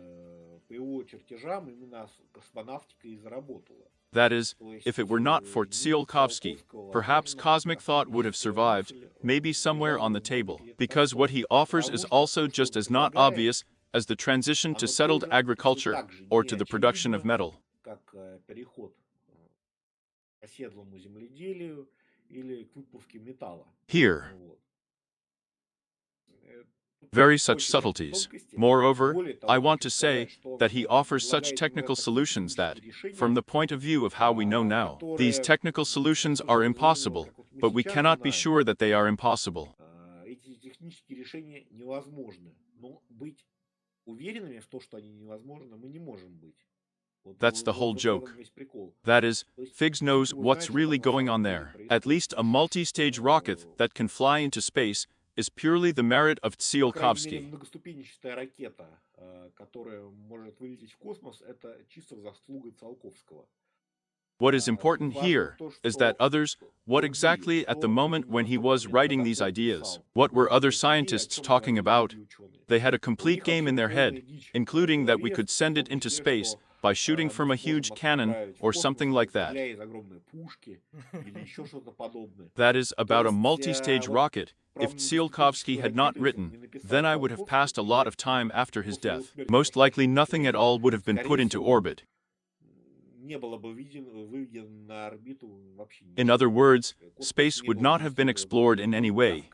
по его чертежам именно космонавтика и заработала. That is, if it were not for Tsiolkovsky, perhaps cosmic thought would have survived, maybe somewhere on the table, because what he offers is also just as not obvious as the transition to settled agriculture or to the production of metal. Как переход к оседлому земледелию или к выплавке металла. Here, Вот. very such subtleties. Moreover, I want to say that he offers such technical solutions that, from the point of view of how we know now, these technical solutions are impossible, but we cannot be sure that they are impossible. Эти технические решения невозможны, но быть уверенными в том, что они невозможны, мы не можем быть. Вот That's the в whole этом joke. весь прикол. That is, Figs knows what's really going on there. At least a multi-stage rocket that can fly into space is purely the merit of По крайней мере, Tsiolkovsky. многоступенчатая ракета, которая может вылететь в космос, это чисто заслуга Циолковского. What is important here is that others, what exactly at the moment when he was writing these ideas, what were other scientists talking about? They had a complete game in their head, including that we could send it into space, by shooting from a huge cannon or something like that. That is about a multi-stage rocket. If Tsiolkovsky had not written, then I would have passed a lot of time after his death. Most likely nothing at all would have been put into orbit. In other words, space would not have been explored in any way.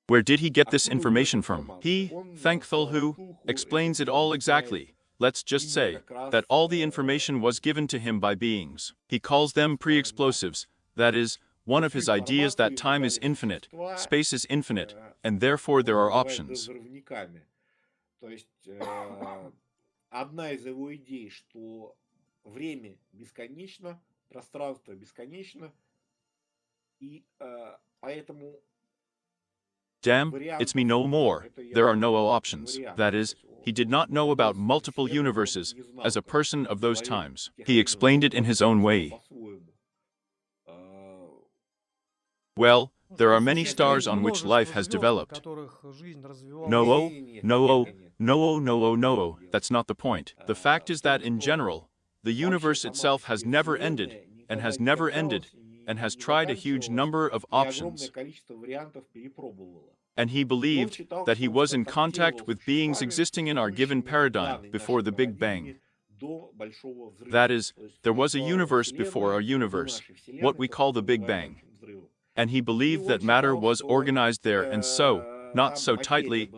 Where did he get this information from? He, thankful who, explains it all exactly. Let's just say that all the information was given to him by beings. He calls them pre-explosives. That is, one of his ideas that time is infinite, space is infinite, and therefore there are options. Одна из его идей, что время бесконечно, пространство бесконечно, и поэтому Damn, it's me no more. There are no options. That is, he did not know about multiple universes as a person of those times. He explained it in his own way. Well, there are many stars on which life has developed. No, that's not the point. The fact is that in general, the universe itself has never ended, and has never ended, and has tried a huge number of options. And he believed that he was in contact with beings existing in our given paradigm before the Big Bang. That is, there was a universe before our universe, what we call the Big Bang. And he believed that matter was organized there, and so, not so tightly.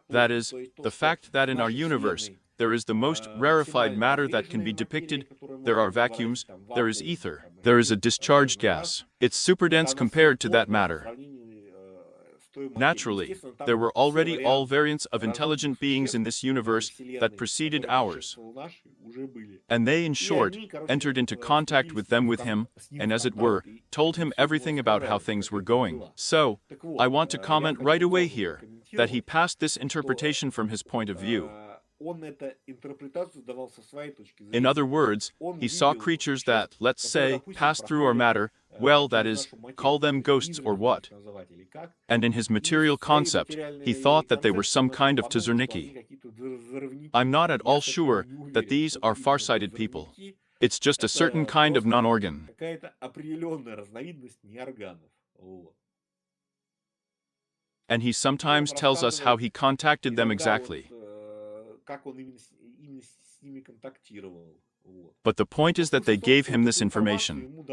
That is, the fact that in our universe, there is the most rarefied matter that can be depicted, there are vacuums, there is ether, there is a discharged gas. It's superdense compared to that matter. Naturally, there were already all variants of intelligent beings in this universe that preceded ours. And they, in short, entered into contact with him, and as it were, told him everything about how things were going. So, I want to comment right away here, that he passed this interpretation from his point of view. In other words, he saw creatures that, let's say, passed through our matter, well, that is, call them ghosts or what. And in his material concept, he thought that they were some kind of tzerniki. I'm not at all sure that these are far-sighted people. It's just a certain kind of non-organ. And he sometimes tells us how he contacted them exactly. But the point is that they gave him this information.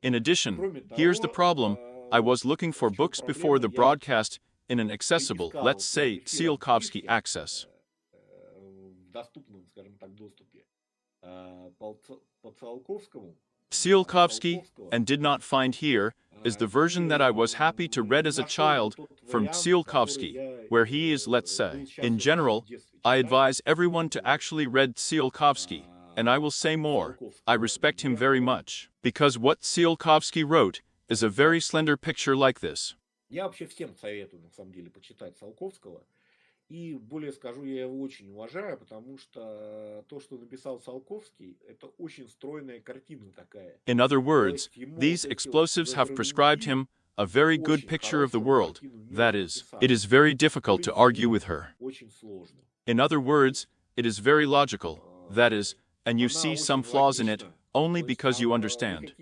In addition, here's the problem. I was looking for books before the broadcast in an accessible, let's say, Tsiolkovsky access. Tsiolkovsky, and did not find here, is the version that I was happy to read as a child from Tsiolkovsky, where he is, let's say. In general, I advise everyone to actually read Tsiolkovsky, and I will say more, I respect him very much, because what Tsiolkovsky wrote is a very slender picture like this. Я вообще всем советую, на самом деле, почитать Циолковского. И более скажу, я его очень уважаю, потому что то, что написал Циолковский, это очень стройная картина такая. In other words, these explosives have prescribed him a very good picture of the world. That is, it is very difficult to argue with her. In other words, it is very logical. That is, and you see some flaws in it only because you understand.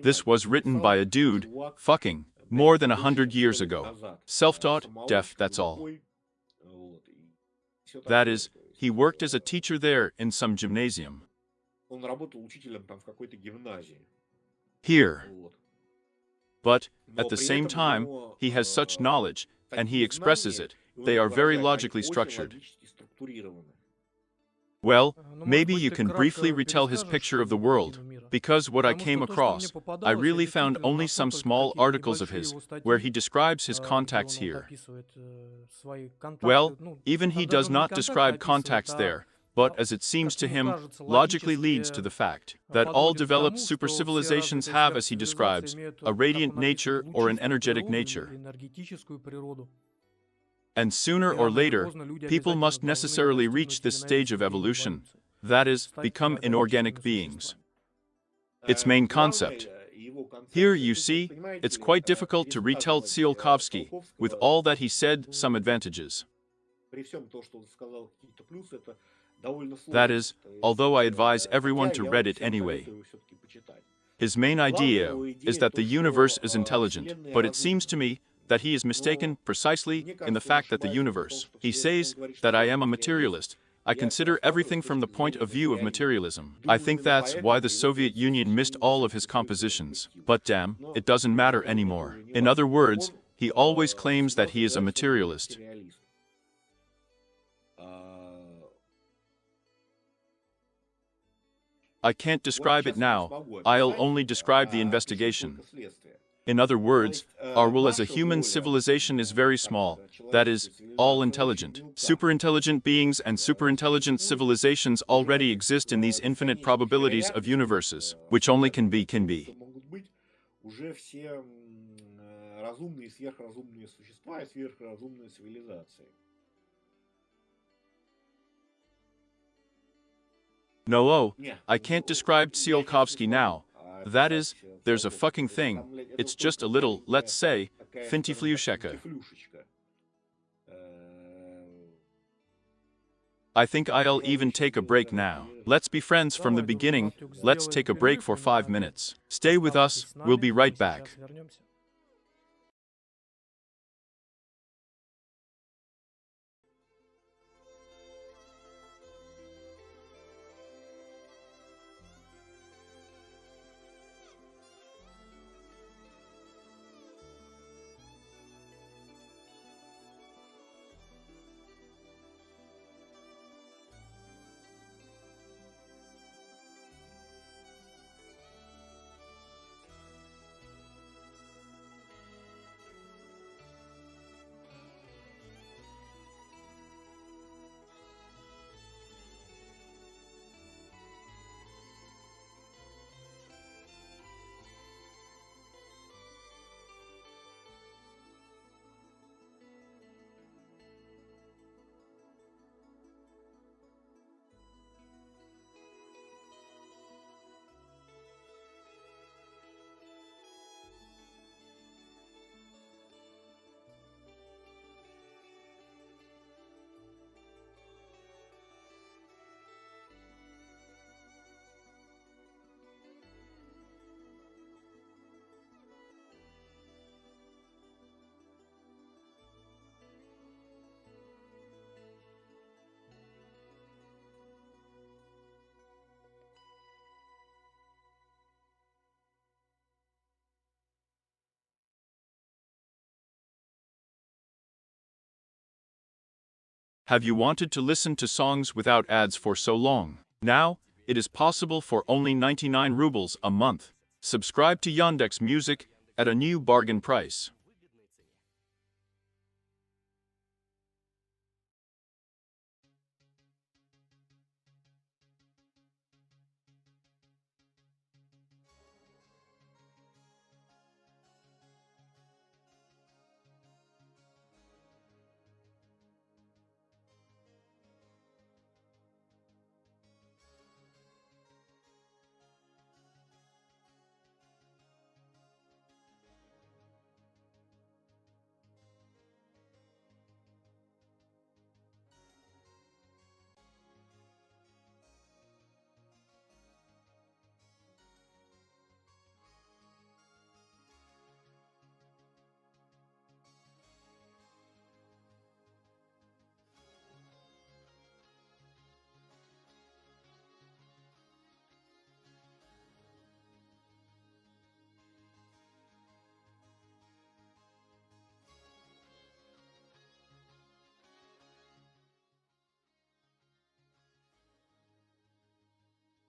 This was written by a dude, fucking, more than 100 years ago. Self-taught, deaf, that's all. That is, he worked as a teacher there in some gymnasium. Here. But, at the same time, he has such knowledge, and he expresses it. They are very logically structured. Well, maybe you can briefly retell his picture of the world, because what I came across, I really found only some small articles of his, where he describes his contacts here. Well, even he does not describe contacts there, but as it seems to him, logically leads to the fact that all developed supercivilizations have, as he describes, a radiant nature or an energetic nature. And sooner or later, people must necessarily reach this stage of evolution, that is, become inorganic beings. Its main concept. Here you see, it's quite difficult to retell Tsiolkovsky, with all that he said, some advantages. That is, although I advise everyone to read it anyway. His main idea is that the universe is intelligent, but it seems to me that he is mistaken precisely in the fact that the universe. He says that I am a materialist. I consider everything from the point of view of materialism. I think that's why the Soviet Union missed all of his compositions. But damn, it doesn't matter anymore. In other words, he always claims that he is a materialist. I can't describe it now. I'll only describe the investigation. In other words, our will as a human civilization is very small, that is, all intelligent. Superintelligent beings and superintelligent civilizations already exist in these infinite probabilities of universes, which only can be. No, I can't describe Tsiolkovsky now. That is, there's a fucking thing. It's just a little, let's say, fintifliusheka. I think I'll even take a break now. Let's be friends from the beginning. Let's take a break for 5 minutes. Stay with us, we'll be right back. Have you wanted to listen to songs without ads for so long? Now, it is possible for only 99 rubles a month. Subscribe to Yandex Music at a new bargain price.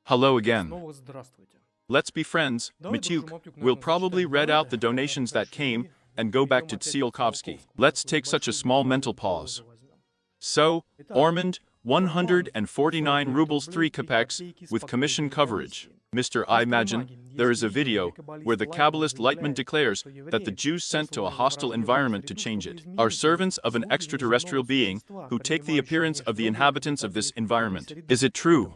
Hello again. Снова здравствуйте. Let's be friends. Mityuk will probably read out the donations that came and go back to Tsiolkovsky. Let's take such a small mental pause. So, Ormond, 149 rubles 3 kopecks with commission coverage. Mr. I imagine there is a video where the Kabbalist Lightman declares that the Jews sent to a hostile environment to change it are servants of an extraterrestrial being who take the appearance of the inhabitants of this environment. Is it true?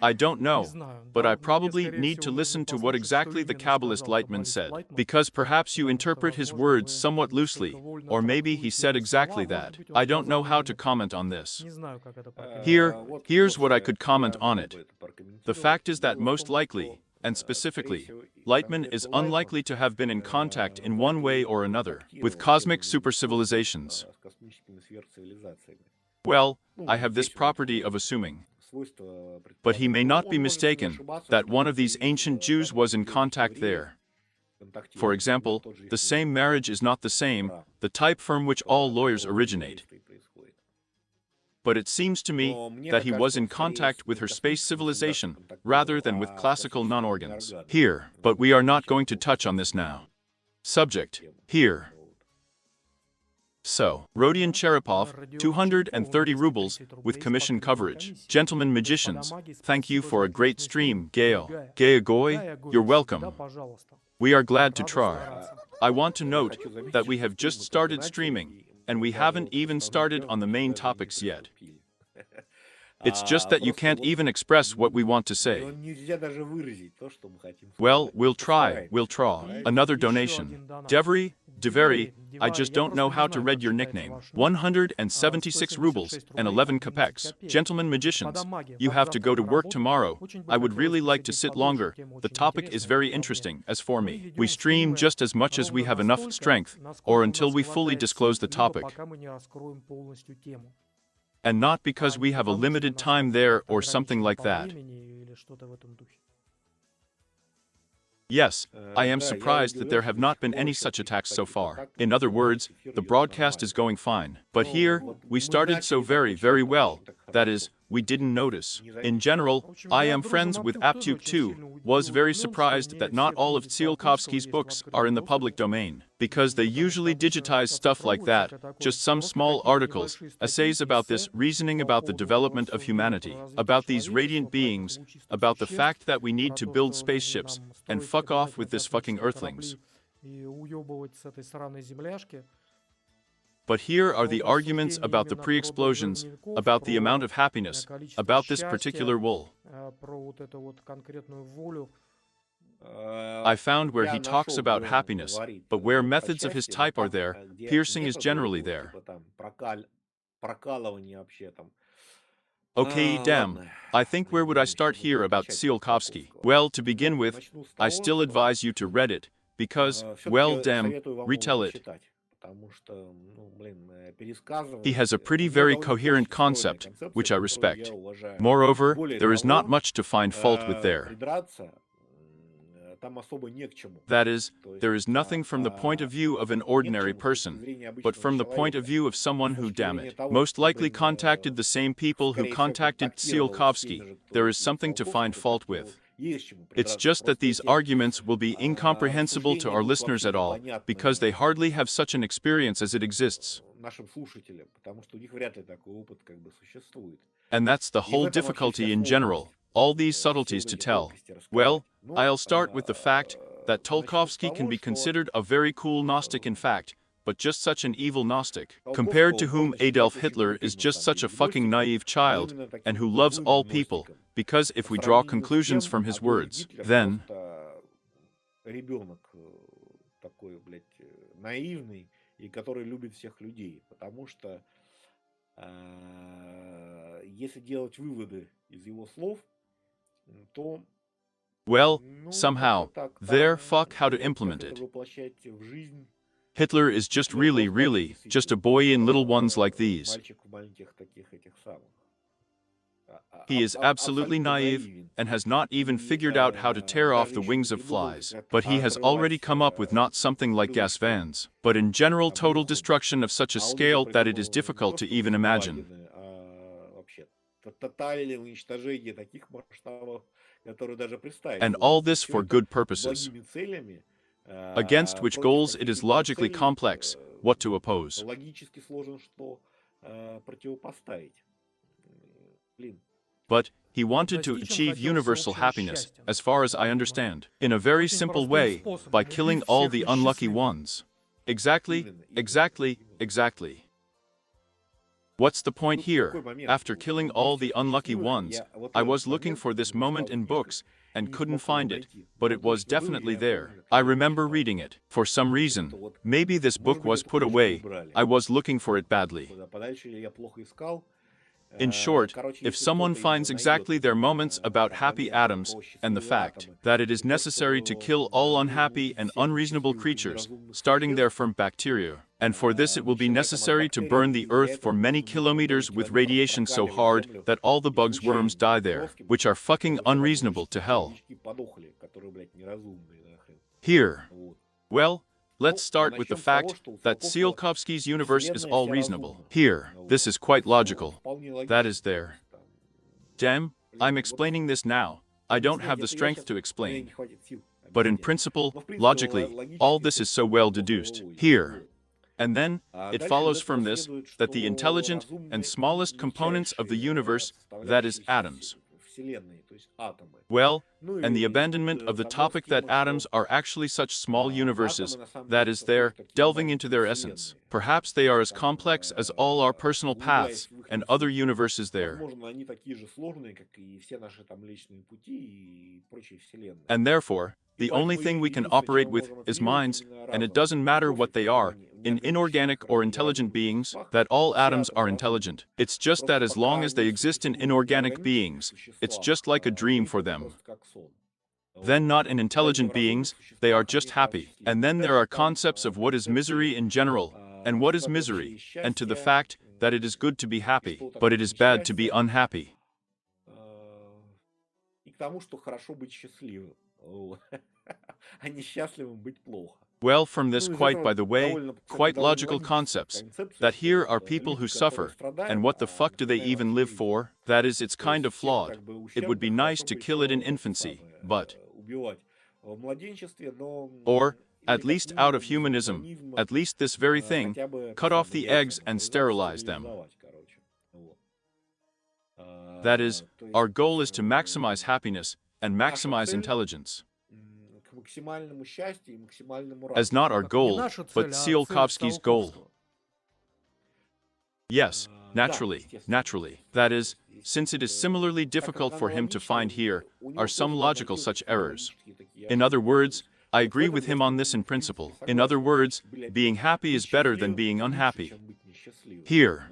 I don't Не know, знаю. but Да, I мне, probably скорее need to всего, нужно listen to what послушать, что exactly the именно Kabbalist сказал Lightman Каббалист said, Лайтман, because perhaps you потому что, interpret his возможно, words вы somewhat loosely, несколько or вольно maybe he трактуете said его exactly слова. Может that. быть, он I don't know сказал how to именно comment так. on this. Не знаю, как это Here, прокомментировать. here's what I я could comment on it. могу это The прокомментировать. fact is that Дело в most том, likely, что, and скорее specifically, всего, Lightman конкретно is Лайтман unlikely to have been in contact in вряд one ли way or another with контактировал cosmic в первые дискуссии supercivilisations. с космическими сверхцивилизациями. Well, Ну, I have this здесь у них property of assuming. свойство But he предполагать. may Но not be он может и не mistaken ошибаться, that что one of люди these ancient Jews там was in определенных contact евреев there. контактировали. For Например, example, тот же, the если same marriage is not the same, про the type from which all lawyers такого originate. взаимодействия происходит. But it seems to me Но мне that так he кажется, was он in скорее contact с with не her space космическими цивилизациями civilization контактировал, rather than with а с classical космическими non-organs. энергадами. Here, Вот but we are not сейчас going to будем touch on касаться this now. именно Subject, темы. here. Вот. So, Rodion Да, Cherepov, Родион 230 Черепов, rubles 230 with рублей с commission подкрепной coverage. комиссией. Gentlemen Господа magicians, маги, thank you спасибо for за a great отличный stream, стрим. Gail. Гая. Gaya Goy, Гая Гой, you're всегда welcome. пожалуйста. We are glad to Рады try. стараться. I want to note Я хочу заметить, that we что have стрим just мы только started начали, streaming, и and we мы haven't даже вот even основные started темы on the еще main даже не topics yet. приступили. It's just that you Просто can't вот even express what we want to say. нельзя даже выразить то, что мы хотим Well, сказать. we'll try, Постараемся, we'll try. постараемся. Another Еще donation. один донат. Devery, Девери, I just я don't know просто how не to знаю, read как your читается nickname. ваш ник. 176 rubles 176 and рублей, 11 11 kopecks. копеек. Gentlemen magicians, Господа маги, you вам have to go завтра to на work работу. tomorrow. Очень бы I would хотелось really like to посидеть sit подольше, longer. тема The очень topic is интересная, very как по мне. interesting, as for Мы me. We ведем stream стримы just as much as we ровно have enough настолько, strength, насколько or у until нас we fully хватает disclose сил, the либо topic. пока мы не раскроем полностью тему. And not А because не we have a потому, что у limited нас time там there как-то or something ограничены like по that. времени или что-то в этом духе. Yes, I am Да, я surprised that there have удивлен, not что been до any сих such пор attacks so таких far. атак In other эфир words, идет the broadcast is нормально. going fine. But Ну, here, вот we мы started so начали так very, очень very так, well. очень так That хорошо. is, we didn't notice. Не In заметили. general, В общем, I я am дружим friends with Аптюб тоже Aptube очень too. сильно Was very удивлен, что surprised не that все not all of книги Циолковского Tsiolkovsky's есть в books are in the открытом public доступе. domain, because they Потому usually что обычно digitize stuff like that, оцифровывают всякое just такое. some Просто small какие-то articles, небольшие essays статейки, about this, эссе reasoning по about the поводу development of всего мира, про humanity, развитие about these человечества, radiant про этих beings, лучистых about the существ, fact that we need про to то, build что нужно spaceships, нам and строить fuck off обязательно with this fucking космические earthlings. корабли и уебывать с этой сраной земляшки. But here are Про the arguments рассуждения about the именно про pre-explosions, дождевников, about the amount про of happiness, количество about this счастья, particular wool. про вот эту вот конкретную волю. I found where he talks about happiness, but where methods of his type are there, piercing is generally there. Типа там прокалывание вообще там. Okay, damn. Ладно, I think where would I не start будем here about начать с Tsiolkovsky? Циолковского. Well, to begin Ну, with, начну с I того, still что, advise you to read it, because, всё-таки well, damn, советую вам его retell it. почитать, потому что, ну, блин, пересказывать. He has a pretty У него very довольно coherent точно concept, стройная which I концепция, которую respect. я уважаю. Moreover, Более there is not того, much to find fault with there. придраться там особо не к чему. That is, То есть, there is nothing from the point of view of an ordinary не к чему с точки person, зрения but обычного from the point of человека, view of someone с who, точки damn зрения it, того, most что, likely блин, contacted the same people who скорее всего, contacted контактировал с Tsiolkovsky. теми же, кто There и is something to find Циолковский, fault так что with. есть к чему It's придраться. just that Просто these эти arguments will be incomprehensible to our рассуждения будут listeners вообще at all, непонятны because they hardly have such an experience as it exists. нашим слушателям, потому что у них вряд ли такой опыт как бы существует. And that's the И в whole этом вообще difficulty вся in general, сложность. all these Все subtleties вот to эти tell. тонкости рассказать. Well, Ну, I'll start with the fact that начну с Tolkovsky can того, be что considered a very cool Gnostic in fact, but just such an evil Gnostic, Циолковского compared to whom можно считать Adolf очень Hitler крутым, is на just самом such a деле, fucking гностиком, naive а child, именно таким and who loves тупым all people, гностиком. because if По we draw сравнению с conclusions тем, from his Адольф words, Гитлер then, просто ребенок такой, блядь, наивный и который любит всех людей, потому что если делать выводы из его слов, то well, ну, somehow, как-то так, there, там, fuck how to как implement это it. воплощать в жизнь. Hitler is just really, really, just a boy in little ones like these. Мальчик в маленьких таких этих самых. He is absolutely naive and has not even figured out how to tear off the wings of flies, but he has already come up with not something like gas vans, but in general total destruction of such a scale that it is difficult to even imagine. Тотальное уничтожение таких масштабов, которые даже представить. And all this for good purposes, благими целями, against which против goals it is каких-то logically целей, complex what to oppose. логически сложно что противопоставить. Блин. But he wanted to achieve universal happiness, as far as I understand, in a very simple way, by killing all the unlucky ones. Exactly, exactly, exactly. What's the point Тут here? такой момент. After Вот killing во all the всех unlucky детективах ones, я вот I этот was looking момент for this moment написал in в books книжках и and не couldn't смог его find it, найти. but Но it он was точно был, и definitely я there. помню, как I я его remember читал. reading it. For some reason, Почему-то вот, maybe this может book быть, was эту put книжку away. убрали I was looking for it badly. куда подальше, или я плохо искал. In short, Короче, if если someone кто-то именно finds найдет exactly their moments about там happy моменты, у atoms кого and the счастливые fact атомы, that it и is то, necessary to что kill all мир unhappy лучше and всех unreasonable счастливых и creatures, неразумных starting there существ, from bacteria, and for this it will be начиная там от necessary to бактерий, burn и the для earth этого for нужно many будет kilometers одним with километром radiation so прокаливать hard землю that all the bugs' worms излучением die there, жестким, which are fucking чтобы все там unreasonable to hell. червячки подохли, которые, блядь, неразумные нахрен. Here, Вот. well, let's Ну, start with the начнем с того, fact что у that Циолковского Tsiolkovsky's universe is вселенная all вся reasonable. разумна. Here, Вот. this is quite Что logical. вполне That логично. is there. Там, Damn, I'm вот, explaining this now. I don't объяснять have the это я strength сейчас, to у меня explain. не хватит сил But in объяснять. principle, Но, в принципе, logically, логически all всё this это is so well неплохо deduced. выводится. Here. Вот. And then, А it дальше из follows этого from this следует, that the что intelligent разумны and smallest components of the universe, that is, составляющие atoms. Вселенной, то есть атомы. Well, Ну and the и abandonment тут of the само topic that скинут, atoms что are actually such small universes, атомы на самом that деле is there, создают такие delving into their маленькие essence. вселенные. Perhaps they are as Там, complex as all our personal paths углубляясь в их and other суть, universes there. возможно, они такие же сложные, как и все наши там личные пути и прочие вселенные. And therefore, И the only поэтому thing we can единственное, operate чем мы with можем is оперировать, minds, именно and it разум. doesn't matter Таков what they в are, плане in inorganic or intelligent beings, that all atoms are intelligent. It's just that as long as they exist in inorganic beings, it's just like a dream for them. Then not in intelligent beings, they are just happy. And then there are concepts of what is misery in general, and what is misery, and to the fact that it is good to be happy, but it is bad to be unhappy. И к тому, что хорошо быть счастливым, а несчастливым быть плохо. Well, from this Ну, из quite, этого by the way, довольно, кстати, quite довольно logical логическая concepts, концепция, that что here are people люди, who которые suffer, страдают, and what the fuck do they начиная even live вообще for? That is, it's то kind есть of всем flawed. как бы It would be ущербных, nice потом to kill it in еще это infancy, самое, but, убивать в младенчестве, но or, или at как least out of минимум из humanism, гуманизма at least this very thing, хотя бы это cut off самое the яйца eggs and нормализовать, sterilize them. стерилизовать, короче. Вот. That is, То our есть goal is to maximize happiness and наша maximize цель intelligence. к максимальному счастью и максимальному As not our Так, не goal, наша but цель, а цель Tsiolkovsky's goal. Циолковского. Yes, Да, naturally, естественно. naturally. That is, since it is similarly difficult for him to find here, are some logical such errors. In other words, I agree with him on this in principle. In other words, being happy is better than being unhappy. Here,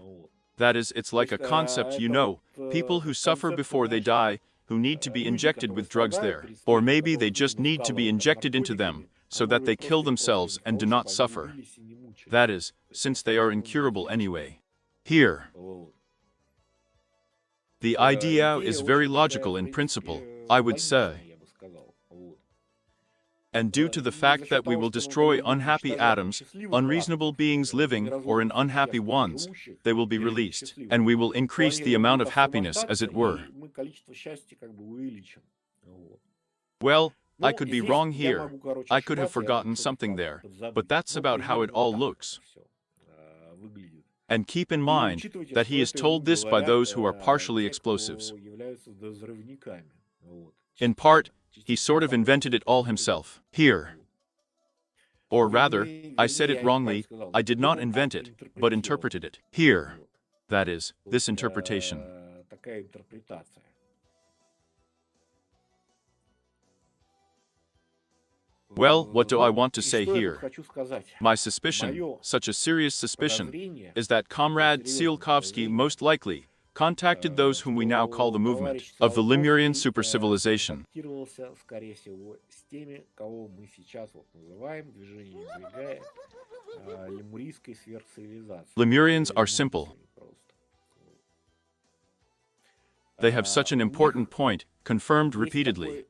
that is, it's like a concept, you know, people who suffer before they die, who need to be injected with drugs there, or maybe they just need to be injected into them, so that they kill themselves and do not suffer. That is, since they are incurable anyway. Here, the idea is very logical in principle, I would say. And due to the fact that we will destroy unhappy atoms, unreasonable beings living, or in unhappy ones, they will be released, and we will increase the amount of happiness, as it were. Well, I could be wrong here. I could have forgotten something there, but that's about how it all looks. And keep in mind that he is told this by those who are partially explosives. In part, he sort of invented it all himself. Here. Or rather, I said it wrongly, I did not invent it, but interpreted it. Here. That is, this interpretation. Well, what do I want to say here? My suspicion, such a serious suspicion, is that Comrade Tsiolkovsky most likely contacted those whom we now call the movement of the Lemurian supercivilization. Lemurians are simple. They have such an important point, confirmed repeatedly.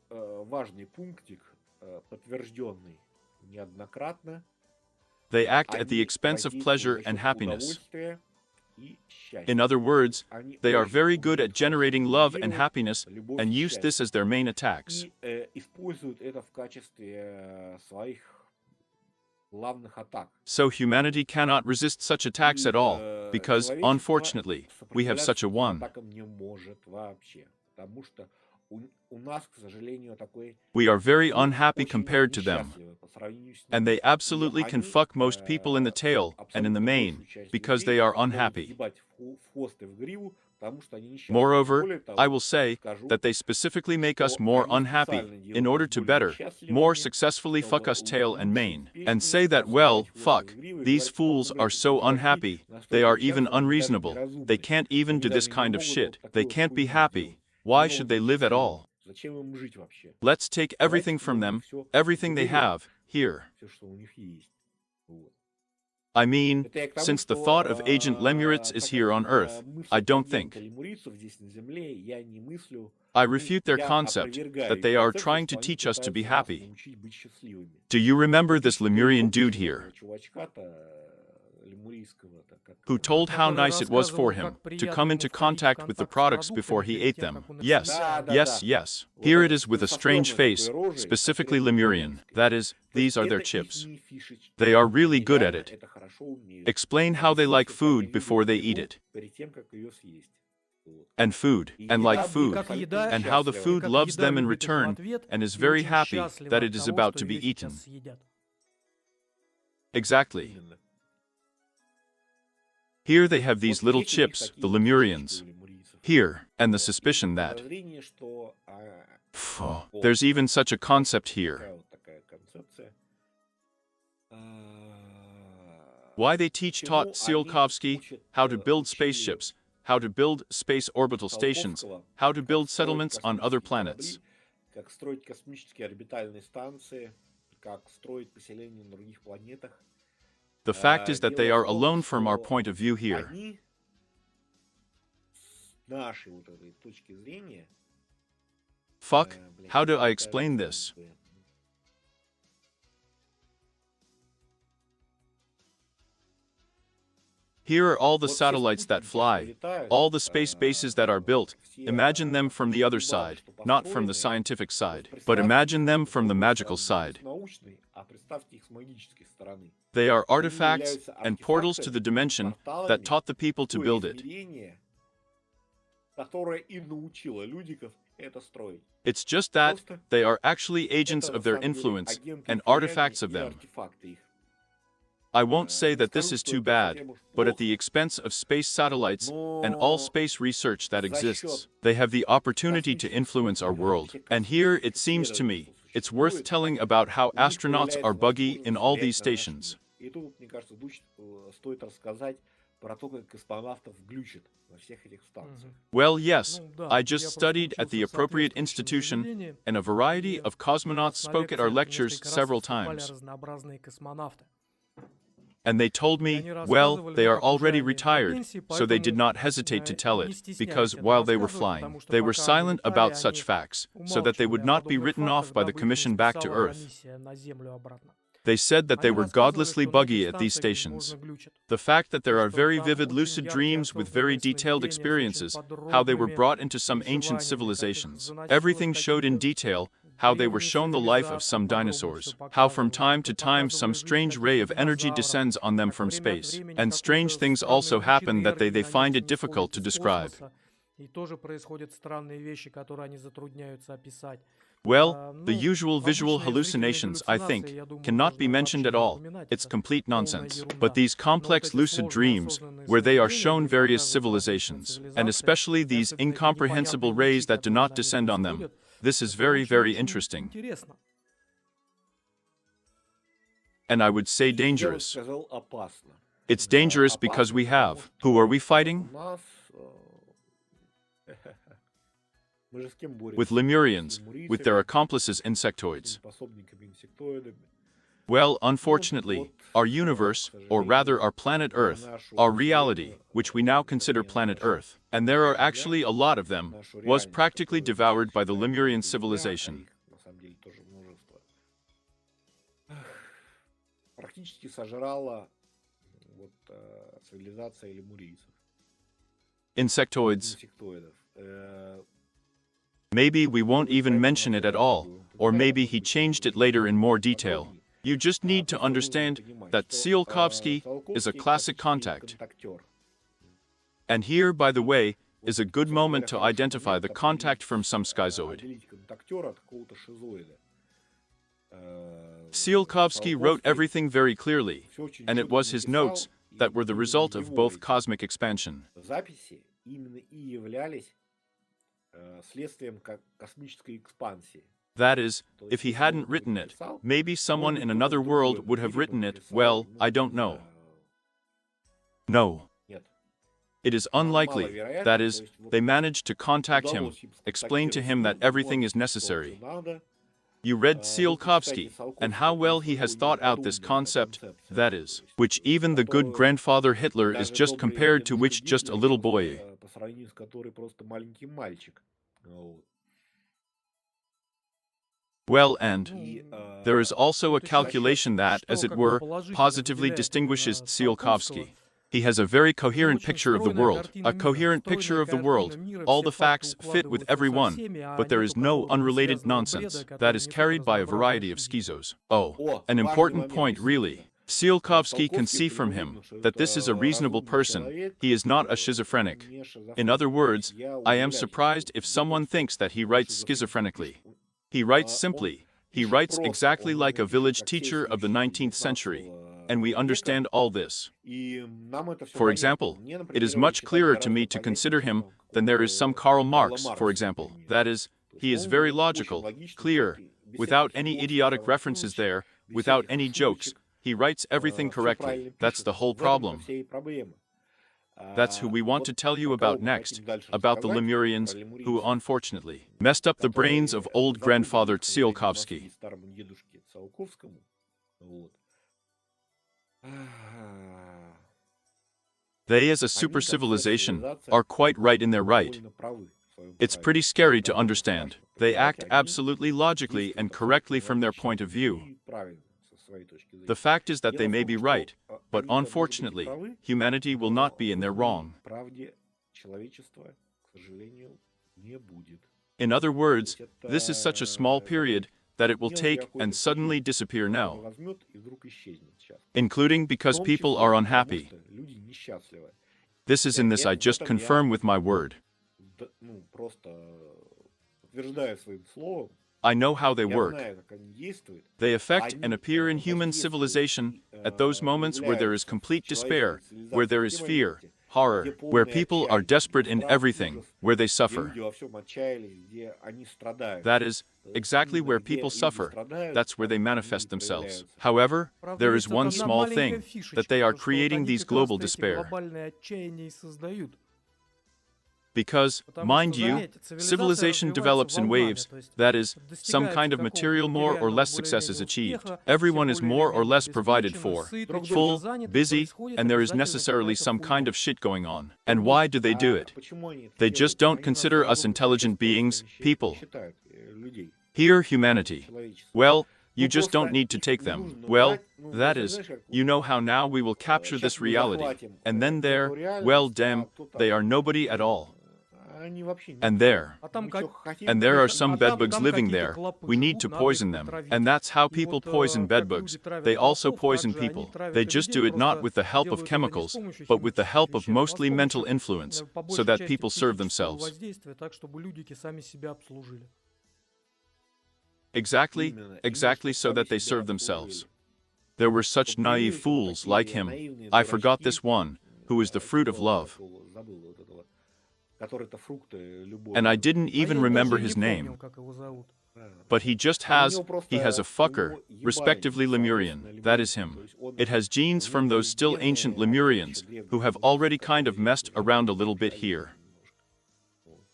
They act at the expense of pleasure and happiness. In other words, they are very good at generating love and happiness and use this as their main attacks. So humanity cannot resist such attacks at all, because, unfortunately, we have such a one. We are very unhappy compared to them. And they absolutely can fuck most people in the tail and in the main, because they are unhappy. хвост и в гриву, потому что они несчастные. Moreover, Более I того, will say скажу, that they specifically make us что more они unhappy специально in делают order нас to более better, несчастливыми, more successfully fuck чтобы us tail and лучше, mane, and успешнее say that, танцевать well, хвостом fuck, и гривой, these говорят, fools что are эти so дураки unhappy, настолько they are even несчастны, они даже unreasonable, they неразумные. can't even Они do this даже не kind of могут shit, вот they такую can't be хуйню happy. сделать. Why Не should могут they быть live at счастливыми. all? Зачем им жить вообще? Let's take Давайте everything from мы them, все everything they заберем, have, here. все, что у них есть. Вот. I mean, Это я к тому, since the thought of Agent Lemuritz is так here как on Earth, мысль I don't агента think. лемурийцев здесь на Земле, я не мыслю, I refute their я concept опровергаю that их they are концепцию, trying что to они teach us to be пытаются нас happy. научить быть счастливыми. Do you remember this Пишут Lemurian урок dude еще here, этого чувачка-то лемурийского-то, как who told how Который nice it was for рассказывал, him как to приятно come ему into входить в contact with the контакт с products before продуктами he перед ate тем, them? как он их Yes, съедает. yes, yes. Вот Here it этот is with a со strange стрёмной face, такой рожей, specifically совсем Lemurian. лемурийской. That is, То есть these are their это chips. ихние фишечки. They are really Они good at реально it. это хорошо умеют. Explain how Они they like слышат, как food они before любят they eat еду it. перед тем, как ее съесть. Вот. And food, И and еда like будет food, как абсолютно еда, and how the счастлива. food как loves еда them in любит их в return ответ and is и very очень happy счастлива that от it is того, about что to be ее eaten. сейчас съедят. Exactly. Именно. Here they have Вот these little есть у них chips, такие the вот фишечки Lemurians. у лемурийцев. Here, and the Вот. И suspicion that, подозрение, что phew, there's even such a concept here. такая вот такая концепция. Why they teach taught Tsiolkovsky how to build spaceships, how to build space orbital stations, how to build settlements on other planets. Как строить космические орбитальные станции, как строить поселения на других планетах. The fact is that they Дело are в том, alone from our что point of view here. они с нашей вот этой точки зрения, Fuck, блядь, how do I это explain this? как бы, Here are all the вот все satellites that спутники, что fly, летают, all the space bases that are built. все, Imagine them from the other ебаны, side, что not from the построены. scientific side, Вот but представьте imagine их them с from the другой magical стороны, side. с научной, а представьте их с магической стороны. They are Они artifacts являются and portals to the артефактами, dimension that порталами taught the people в to то build it. измерение, которое и научило людиков это строить. It's just that Просто they are actually agents это на of their самом деле influence агенты and их влияния artifacts of и them. артефакты их. I won't say Не that this скажу, is что too это bad, совсем уж but at плохо, the expense of space satellites and all но space research that за exists, счет they have the opportunity to космических influence our исследований, world. всех And here it космических seems to исследований, me, что it's worth существует, telling about how у них astronauts are появляется buggy in возможность all влиять these на наш stations. мир. И тут, мне кажется, стоит рассказать про то, как космонавтов глючат на всех этих станциях. Well, yes, Ну да, I я just просто studied at учился the в appropriate соответствующем institution, заведении, and a variety и of у cosmonauts нас на spoke at our лекциях lectures несколько раз several выступали times. разнообразные космонавты. And they told И me, они well, рассказывали, they ну are как уже already они на retired, пенсии, so they did поэтому not hesitate to tell не it, стеснялись because это while they were рассказывать, flying, потому что they were пока silent вылетали, about such они facts, so that they умалчивали would о not be подобных written off фактах, by the дабы их не commission back to списала Earth. комиссия на Землю обратно. They said that they Они were рассказывали, godlessly что на этих buggy at these станциях stations. возможно глючат. The fact that there То, are что very там vivid очень lucid яркие dreams with very осознанные detailed сновидения с очень experiences, how they were подробными brought into some ancient переживаниями, как их civilizations. заносило Everything в showed in какие-то detail how they were древние shown the life of цивилизации, some подробно dinosaurs, все how from показывали, time to как time показывали some жизнь strange ray of каких-то energy динозавров, descends on them как from время от space, времени and strange какой-то things странный also луч happen that энергии they на find них it difficult снисходит to из describe. космоса, и тоже происходят странные вещи, которые они затрудняются описать. Well, Ну, the usual visual обычные зрительные hallucinations, I галлюцинации, think, я думаю, cannot be можно mentioned вообще at не all. упоминать, It's это complete полная nonsense. ерунда. But these Но вот complex эти lucid сложные dreams, осознанные where they are сновидения, shown где various показываются различные civilizations, and цивилизации, especially и these особенно эти incomprehensible непонятные rays лучи, that do которые not на них descend on them, исходят, this is это very, very очень interesting. интересно. And I would say Я бы dangerous. сказал опасно. It's dangerous because we have. Who are we fighting? У нас мы же с кем боремся? With Lemurians, С with their лемурийцами, accomplices с insectoids. пособниками инсектоидами. Well, unfortunately, our universe, or rather our planet Earth, our reality, which we now consider planet Earth, and there are actually a lot of them, was practically devoured by the Lemurian civilization. На самом деле тоже множество. Практически сожрала вот цивилизация лемурийцев, Insectoids. инсектоидов. Maybe we won't even mention it at all, or maybe he changed it later in more detail. You just need to understand that Tsiolkovsky is a classic contact. And here, by the way, is a good moment to identify the contact from some schizoid. Tsiolkovsky wrote everything very clearly, and it was his notes, that were the result of both cosmic expansion. Записи именно и являлись следствием космической экспансии. That is, if he hadn't written it, maybe someone in another world would have written it, well, I don't know. No. It is unlikely, that is, they managed to contact him, explain to him that everything is necessary. You read Tsiolkovsky, and how well he has thought out this concept, that is, which even the good grandfather Hitler is just compared to which just a little boy. Well, and there is also a calculation that, as it were, positively distinguishes Tsiolkovsky. He has a very coherent picture of the world, a coherent picture of the world. All the facts fit with everyone, but there is no unrelated nonsense that is carried by a variety of schizos. Oh, an important point really. Tsiolkovsky can see from him that this is a reasonable person. He is not a schizophrenic. In other words, I am surprised if someone thinks that he writes schizophrenically. He writes simply. He writes exactly like a village teacher of the 19th century. And we understand all this. For example, it is much clearer to me to consider him than there is some Karl Marx, for example. That is, he is very logical, clear, without any idiotic references there, without any jokes. He writes everything correctly. That's the whole problem. That's who we want to tell you about next, about the Lemurians, who unfortunately messed up the brains of old grandfather Tsiolkovsky. They, as a supercivilization, are quite right in their right. It's pretty scary to understand. They act absolutely logically and correctly from their point of view. The fact is that they may be right, but unfortunately, humanity will not be in their wrong. In other words, this is such a small period that it will take and suddenly disappear now, including because people are unhappy. This is in this I just confirm with my word. I know how they work. They affect and appear in human civilization at those moments where there is complete despair, where there is fear, horror, where people are desperate in everything, where they suffer. That is, exactly where people suffer, that's where they manifest themselves. However, there is one small thing, that they are creating these global despair. Because, mind you, civilization develops in waves, that is, some kind of material more or less success is achieved. Everyone is more or less provided for, full, busy, and there is necessarily some kind of shit going on. And why do they do it? They just don't consider us intelligent beings, people. Here, humanity. Well, you just don't need to take them. Well, that is, you know how now we will capture this reality. And then there, well, damn, they are nobody at all. And there are some bedbugs living there. We need to poison them. And that's how people poison bedbugs. They also poison people. They just do it not with the help of chemicals, but with the help of mostly mental influence, so that people serve themselves. Exactly so that they serve themselves. There were such naive fools like him. I forgot this one, who is the fruit of love. And I didn't even remember his name. But he has a fucker, respectively Lemurian, that is him. It has genes from those still ancient Lemurians, who have already kind of messed around a little bit here.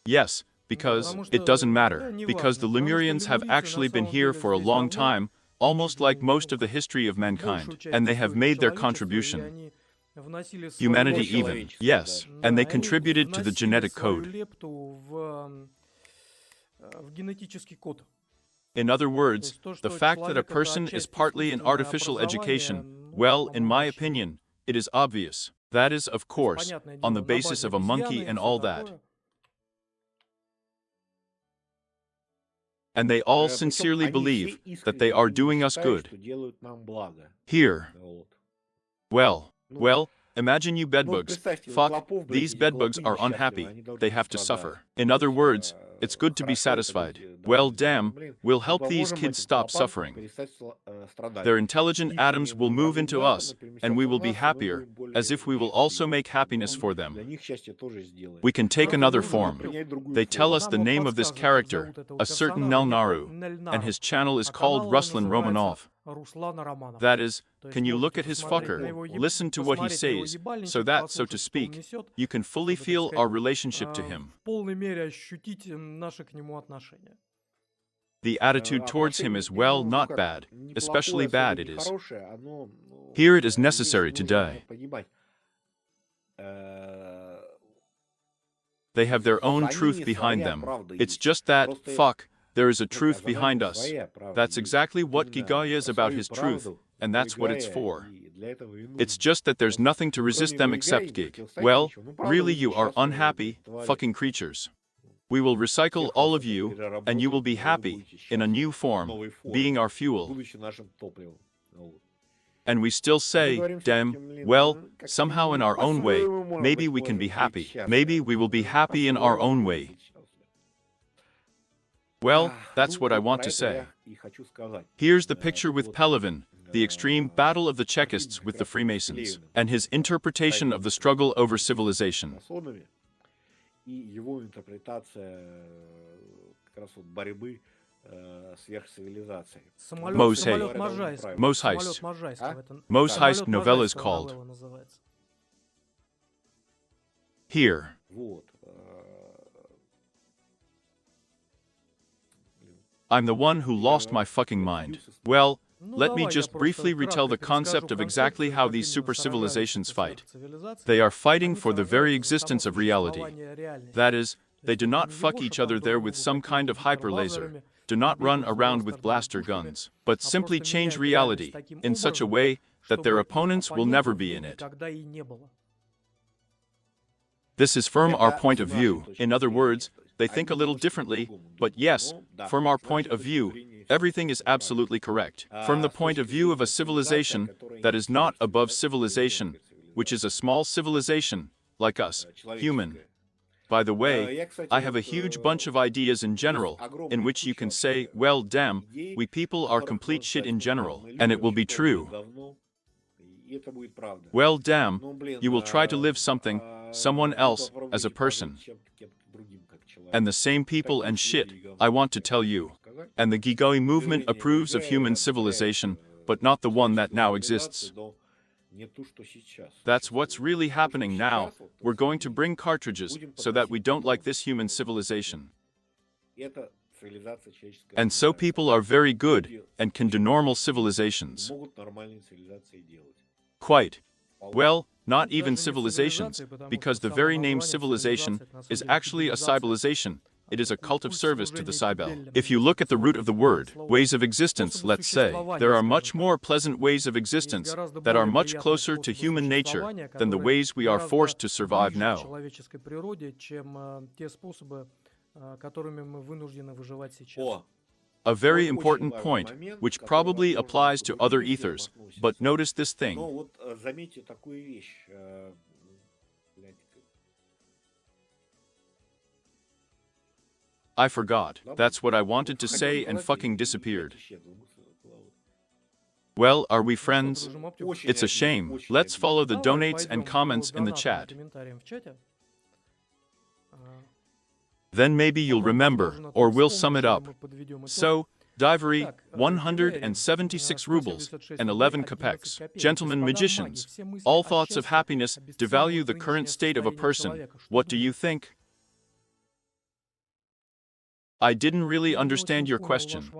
Yes, because, it doesn't matter, because the Lemurians have actually been here for a long time, almost like most of the history of mankind, and they have made their contribution. Humanity even, yes, and they contributed to the genetic code. In other words, the fact that a person is partly in artificial education, well, in my opinion, it is obvious. That is, of course, on the basis of a monkey and all that. And they all sincerely believe that they are doing us good. Here. Well, imagine you bedbugs. Fuck, these bedbugs are unhappy. They have to suffer. In other words, it's good to be satisfied. Well, damn, we'll help these kids stop suffering. Their intelligent atoms will move into us, and we will be happier, as if we will also make happiness for them. We can take another form. They tell us the name of this character, a certain Nelnaru, and his channel is called Ruslan Romanov. That is, can you look at his fucker, listen to what he says, so that, so to speak, you can fully feel our relationship to him. The attitude towards him is, well, not bad, especially bad it is. Here it is necessary to die. They have their own truth behind them. It's just that, fuck, there is a truth behind us. That's exactly what Gigaya is about, his truth, and that's what it's for. It's just that there's nothing to resist them except Gig. Well, really you are unhappy, fucking creatures. We will recycle all of you, and you will be happy, in a new form, being our fuel. And we still say, damn, well, somehow in our own way, maybe we can be happy. Maybe we will be happy in our own way. Well, that's what I want to say. Here's the picture with Pelevin, the extreme battle of the Chekists with the Freemasons, and his interpretation of the struggle over civilization. Mosheist novella is called. Here. I'm the one who lost my fucking mind. Well, let me just briefly retell the concept of exactly how these supercivilizations fight. They are fighting for the very existence of reality. That is, they do not fuck each other there with some kind of hyper laser, do not run around with blaster guns, but simply change reality in such a way that their opponents will never be in it. This is from our point of view. In other words, they think a little differently, but yes, from our point of view, everything is absolutely correct. From the point of view of a civilization that is not above civilization, which is a small civilization, like us, human. By the way, I have a huge bunch of ideas in general, in which you can say, well, damn, we people are complete shit in general, and it will be true. Well, damn, you will try to live something, someone else, as a person. And the same people and shit, I want to tell you. And the Gigoi movement approves of human civilization, but not the one that now exists. That's what's really happening now. We're going to bring cartridges so that we don't like this human civilization. And so people are very good and can do normal civilizations. Quite. Well, not even civilizations, because the very name civilization is actually a civilization. It is a cult of service to the Cybele. If you look at the root of the word, ways of existence, let's say, there are much more pleasant ways of existence that are much closer to human nature than the ways we are forced to survive now. A very important point, which probably applies to other ethers, but notice this thing. I forgot. That's what I wanted to say and fucking disappeared. Well, are we friends? It's a shame. Let's follow the donates and comments in the chat. Then maybe you'll remember, or we'll sum it up. So, Divery, 176 rubles, and 11 kopecks. Gentlemen magicians, all thoughts of happiness devalue the current state of a person. What do you think? I didn't really understand your question.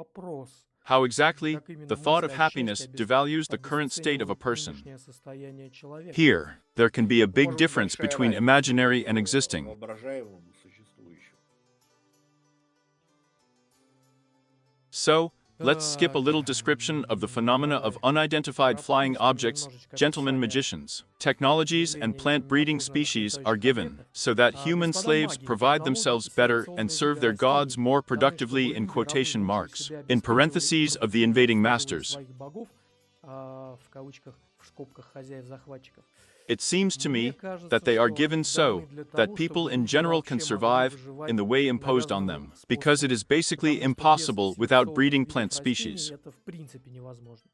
How exactly the thought of happiness devalues the current state of a person? Here, there can be a big difference between imaginary and existing. So, let's skip a little description of the phenomena of unidentified flying objects, gentlemen magicians. Technologies and plant-breeding species are given, so that human slaves provide themselves better and serve their gods more productively in quotation marks, in parentheses of the invading masters. It seems to me Мне кажется, that they are что given они so даны для that того, people чтобы in люди general can вообще могли survive выживать in the way imposed on them, навязанным because it способом. is basically Потому что без impossible without breeding селекционных plant видов растений species. это в принципе невозможно.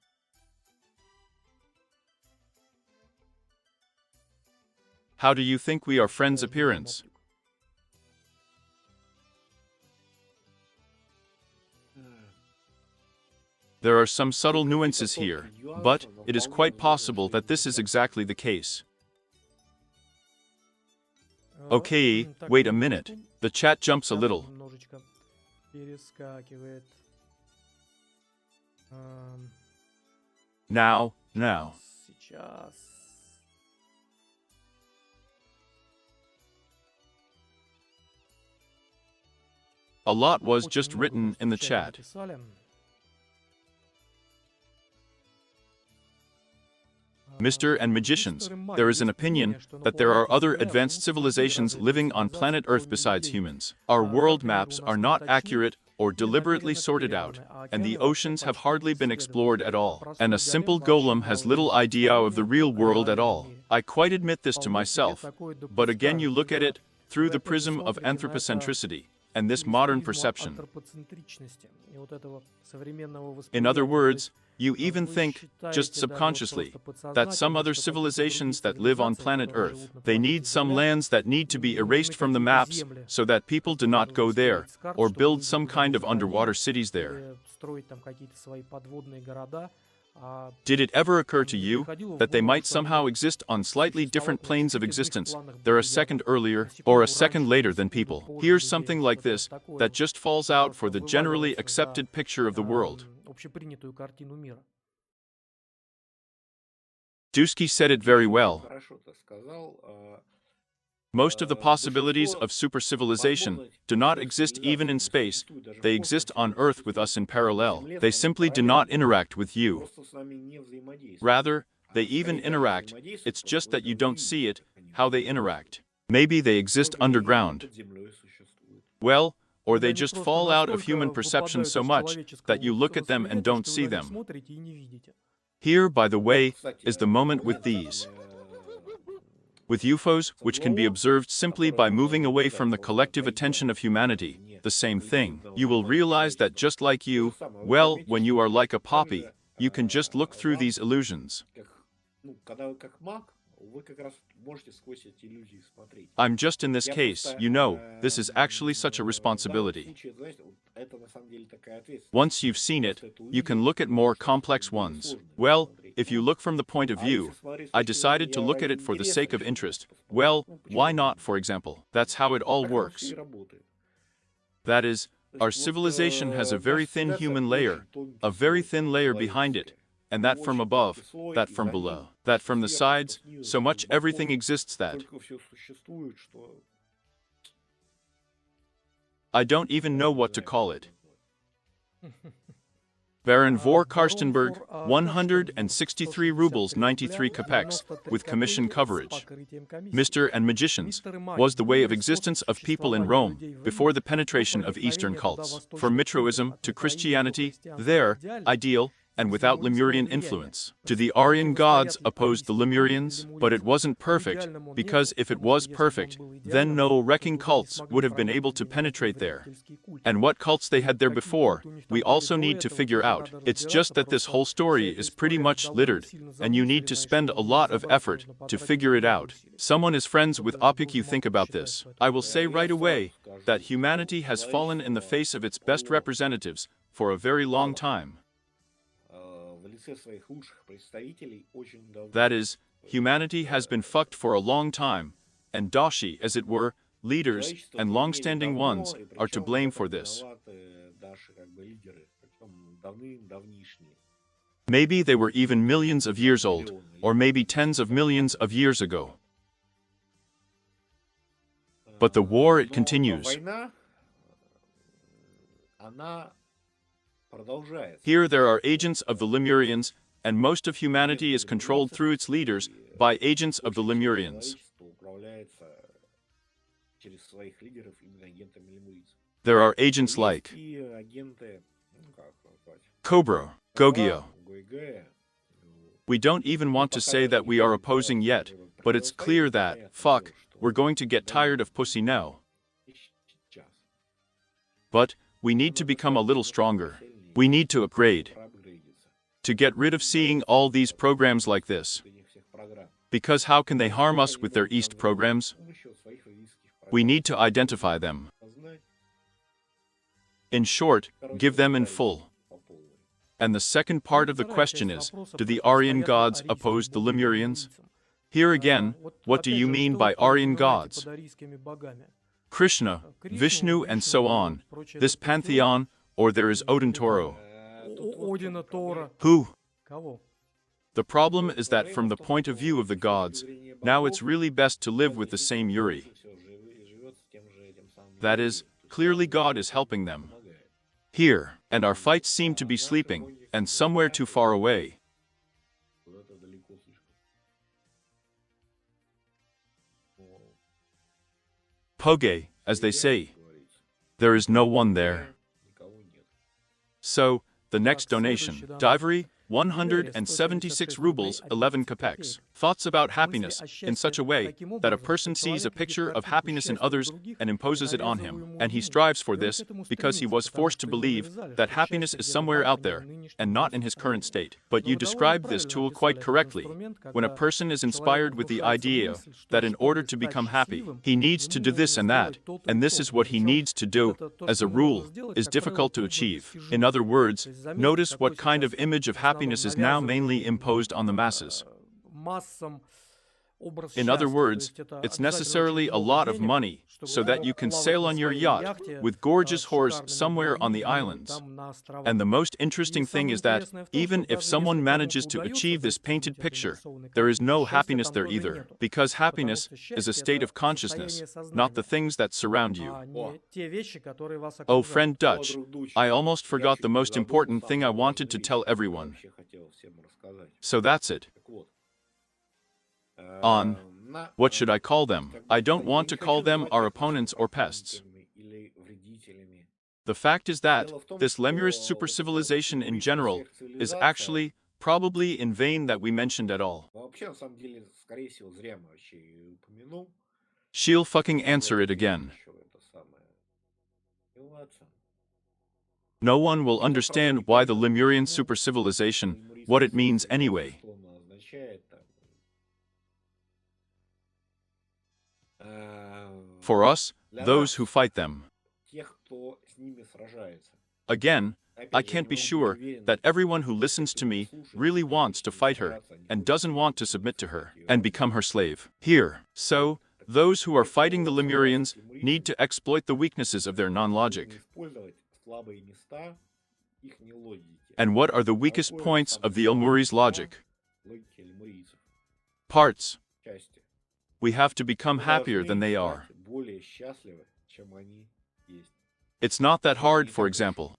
How do you think we are Как friends' считаешь, доктор appearance? Маптюк? There are some subtle Тут какие-то nuances here, тонкие нюансы, but но it is вполне quite возможно, possible что that this именно is так. exactly the case. Э, Okay, Так, wait a minute. минуточку. The chat jumps a Чат little. немножечко перескакивает. Эм, Now. Сейчас. A lot was Очень just много written просто in the в чате chat. написали. Mr. and magicians, there is an opinion that there are other advanced civilizations living on planet Earth besides humans. Our world maps are not accurate or deliberately sorted out, and the oceans have hardly been explored at all, and a simple golem has little idea of the real world at all. I quite admit this to myself, but again you look at it through the prism of anthropocentricity and this modern perception. In other words, you even think, just subconsciously, that some other civilizations that live on planet Earth, they need some lands that need to be erased from the maps so that people do not go there, or build some kind of underwater cities there. Did it ever occur to you that they might somehow exist on slightly different planes of existence? They're a second earlier or a second later than people. Here's something like this that just falls out for the generally accepted picture of the world. Dusky said it very well. Хорошо ты сказал. Most of the possibilities of supercivilization do not exist even in space. They exist on Earth with us in parallel. They simply do not interact with you. Просто с нами не взаимодействуют. Rather, they even interact. It's just that you don't see it, how they interact. Maybe they exist underground. Под землей существуют. Well, or they just fall out of human perception so much that you look at them and don't see them. Here, by the way, is the moment with these. With UFOs, which can be observed simply by moving away from the collective attention of humanity, the same thing. You will realize that just like you, well, when you are like a poppy, you can just look through these illusions. Когда вы как маг, вы как раз можете сквозь эти иллюзии смотреть. I'm just in this case, you know, this is actually such a responsibility. Это на самом деле такая ответственность. Once you've seen it, you can look at more complex ones. Well, if you look from the point of view, I decided to look at it for the sake of interest. Well, why not, for example? That's how it all works. That is, our civilization has a very thin human layer, a very thin layer behind it, and that from above, that from below, that from the sides, so much everything exists that I don't even know what to call it. Baron Vor Karstenberg, 163 rubles 93 kopecks, with commission coverage. Mr. and Magicians was the way of existence of people in Rome before the penetration of Eastern cults. From Mitroism to Christianity, there, ideal, and without Lemurian influence. Do the Aryan gods oppose the Lemurians? But it wasn't perfect, because if it was perfect, then no wrecking cults would have been able to penetrate there. And what cults they had there before, we also need to figure out. It's just that this whole story is pretty much littered, and you need to spend a lot of effort to figure it out. Someone is friends with Opik. You think about this. I will say right away that humanity has fallen in the face of its best representatives for a very long time. That is, humanity has been fucked for a long time, and Dashi, as it were, leaders, and long-standing ones, are to blame for this. Maybe they were even millions of years old, or maybe tens of millions of years ago. But the war, it continues. Here there are agents of the Lemurians, and most of humanity is controlled through its leaders by agents of the Lemurians. There are agents like Cobra, Gogio. We don't even want to say that we are opposing yet, But it's clear that, fuck, we're going to get tired of pussy now. But we need to become a little stronger. We need to upgrade. To get rid of seeing all these programs like this. Because how can they harm us with their East programs? We need to identify them. In short, give them in full. And the second part of the question is, do the Aryan gods oppose the Lemurians? Here again, what do you mean by Aryan gods? Krishna, Vishnu and so on, this pantheon, or there is Odin Toro. Who? The problem is that from the point of view of the gods, now it's really best to live with the same Yuri. That is, clearly God is helping them. Here, and our fights seem to be sleeping, and somewhere too far away. Poge, as they say. There is no one there. So, the next donation, Divery, 176 rubles, 11 kopecks. Thoughts about happiness, in such a way, that a person sees a picture of happiness in others and imposes it on him, and he strives for this, because he was forced to believe that happiness is somewhere out there, and not in his current state. But you described this tool quite correctly. When a person is inspired with the idea that in order to become happy, he needs to do this and that, and this is what he needs to do, as a rule, is difficult to achieve. In other words, notice what kind of image of happiness is now mainly imposed on the masses. In other words, it's necessarily a lot of money, so that you can sail on your yacht with gorgeous horse somewhere on the islands. And the most interesting thing is that, even if someone manages to achieve this painted picture, there is no happiness there either, because happiness is a state of consciousness, not the things that surround you. Oh, friend Dutch, I almost forgot the most important thing I wanted to tell everyone. So that's it. On, what should I call them? I don't want to call them our opponents or pests. The fact is that, this Lemurist supercivilization in general, is actually, probably in vain that we mentioned at all. She'll fucking answer it again. No one will understand why the Lemurian supercivilization, what it means anyway. For us, those who fight them. Again, I can't be sure that everyone who listens to me really wants to fight her, and doesn't want to submit to her, and become her slave. Here, so, those who are fighting the Lemurians need to exploit the weaknesses of their non-logic. And what are the weakest points of the Elmuri's logic? Parts. We have to become happier than they are. It's not that hard, for example.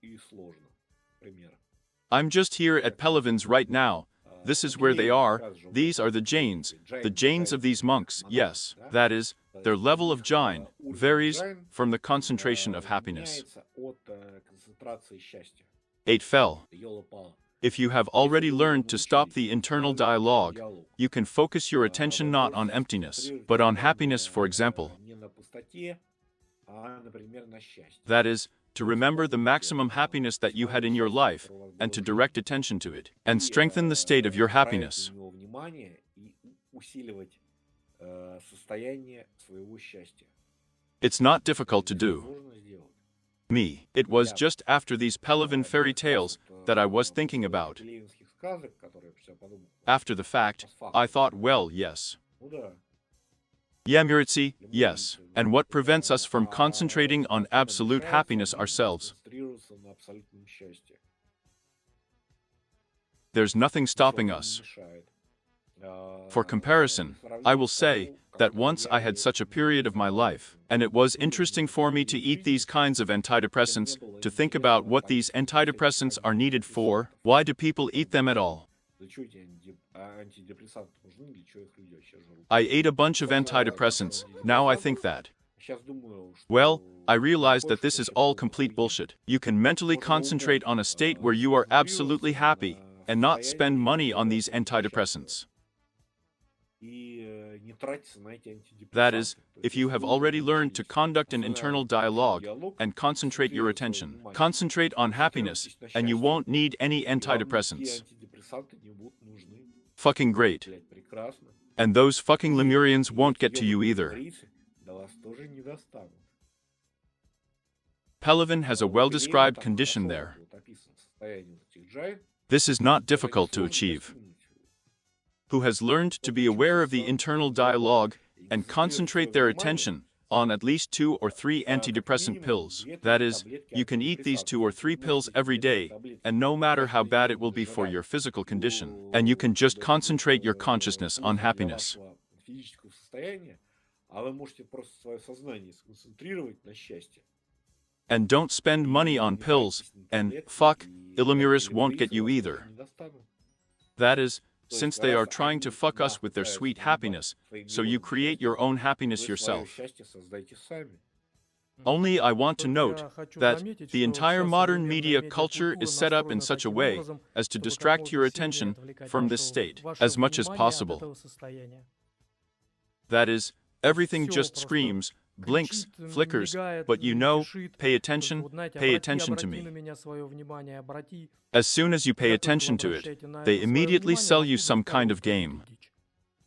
I'm just here at Pelavin's right now. This is where they are. These are the Jains of these monks, yes. That is, their level of Jain varies from the concentration of happiness. 8 fell. If you have already learned to stop the internal dialogue, you can focus your attention not on emptiness, but on happiness, for example. That is, to remember the maximum happiness that you had in your life, and to direct attention to it, and strengthen the state of your happiness. It's not difficult to do. Me, it was just after these Pelavin fairy tales that I was thinking about. After the fact, I thought, well, yes. Yamuritsi, yes. And what prevents us from concentrating on absolute happiness ourselves? There's nothing stopping us. For comparison, I will say that once I had such a period of my life, and it was interesting for me to eat these kinds of antidepressants, to think about what these antidepressants are needed for. Why do people eat them at all? I ate a bunch of antidepressants, now I think that. Well, I realized that this is all complete bullshit. You can mentally concentrate on a state where you are absolutely happy, and not spend money on these antidepressants. не тратиться на эти That is, антидепрессанты. То есть, if you если have вы already learned to научились conduct an постоянно internal вступать в dialogue диалог, and concentrate your концентрировать свое attention, внимание, concentrate on happiness, концентрируйтесь на and you счастье, won't need any вам никакие antidepressants. антидепрессанты не будут нужны. Fucking great. Блять, прекрасно. And those fucking И Lemurians won't эти get to you ёбаные either. фрицы до вас тоже не достанут. Pelivan has a Вот well-described там condition хорошо there. вот описано состояние вот этих джай, This is not даже difficult to несложно achieve. достигнуть. Who has learned to Тот, be кто aware of учился the internal в диалог dialogue и and концентрирует свое concentrate their внимание, attention on at least 2 or 3 как antidepressant минимум pills. 2-3 That is, таблетки you can eat these 2 антидепрессантов. or Если 3 вы pills можете every эти 2-3 day, таблетки and no matter how каждый bad день it will be for жрать, your physical condition, то and you can just это будет concentrate your consciousness on плохо для happiness. вашего физического состояния, а вы можете просто свое сознание сконцентрировать на счастье. And don't spend money on Не pills, тратьтесь на and таблетки, fuck, и Illumirus такие won't get лемурисы you вас тоже either. не достанут. That is, То есть, since they are раз trying to они fuck us with their пытаются sweet нагибать happiness, своим so you героям create счастье, your own happiness вы свое yourself. счастье создайте сами. Only I want to Только note я хочу that заметить, the что entire вся modern современная media culture медиакультура is set up in настроена such a таким way образом, as to чтобы как distract можно your сильнее attention отвлекать from this state ваше as much as внимание от possible. этого состояния. That is, То есть everything все just просто screams, blinks, кричит, flickers, мигает, but you know, кишит. pay Только attention, вот знаете, pay обрати, attention to обрати на me. меня свое внимание, обрати. As soon as you pay Как только вы attention to it, обращаете на they это свое immediately внимание, sell вам you тут же some kind of вкладывают какую-то game. дичь.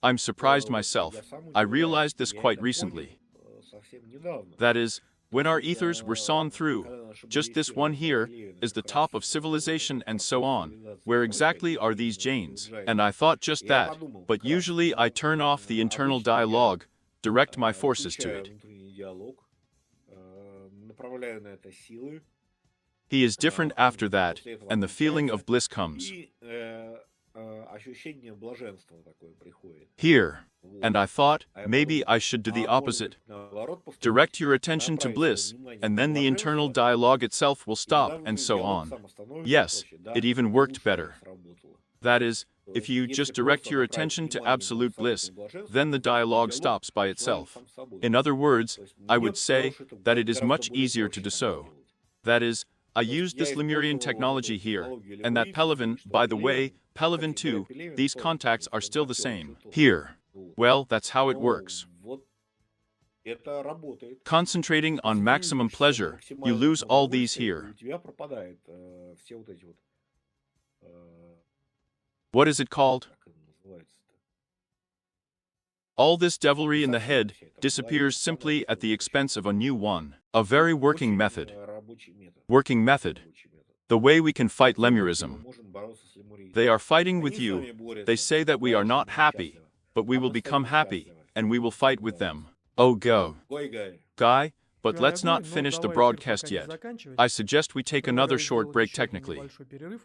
I'm surprised Я myself. сам I удивляюсь, realized что this я quite это recently. понял совсем недавно. That is, when our Когда ethers were sawn through, наши just this были one эфиры here провели is the как раз top of civilization and so on. цивилизации Where прочее, exactly are these вот Janes? джай. And I thought И just я that, подумал but как раз, usually I turn off the internal обычно я dialogue, direct my forces to включаю it. внутренний диалог, направляю на это силы, He is different after that, после этого and the feeling включается, of bliss comes. и ощущение блаженства такое приходит. Here. Вот. And I thought, А я maybe подумал, I should do the а может opposite. быть, наоборот Direct повторить, your attention to направить свое bliss, внимание and на then the internal блаженство, dialogue itself will и stop, тогда and внутренний so диалог on. сам остановится, Yes, проще, да, it even и worked лучше better. сработало. That is, То if есть, you если just direct просто your направить attention to внимание на absolute bliss, абсолютное блаженство, then the то внутренний dialogue диалог stops by начинается itself. сам собой. In other words, То есть, I мне would say показалось, что это that it is гораздо much более easier to проще do так so. сделать. That is, I То есть, used this я Lemurian использовал вот technology эту here, технологию and that лемурийцев, Pelivan, что by the Пелевин, way, Pelivan кстати говоря, too, Пелевин these тоже, contacts то are есть still the контактер same. уже тоже. Here. Вот. Well, that's how it Но works. вот это работает. Concentrating on maximum Концентрируешься на pleasure, you lose максимальном all these удовольствии, и here. у тебя пропадает все вот эти вот, What is it called? как это называется-то? All this devilry in the Совсем head вся эта disappears благость simply пропадает at the в expense of a new one. A very working Очень method. рабочий метод. Working method. Рабочий метод. The way we can fight Тем, как мы Lemurism. можем бороться с лемурийцами. They are fighting Они with с you. нами борются, They say that we are дальше not мы happy, счастливы. but we А will мы become станем happy, счастливы. and we will fight with Да. them. Oh, go. Гой-гай. Guy, but Гай, let's not огонь, но finish the давай эфир broadcast пока не yet. заканчивать. I suggest we take another Предлагаю short сделать break еще один technically. небольшой перерыв,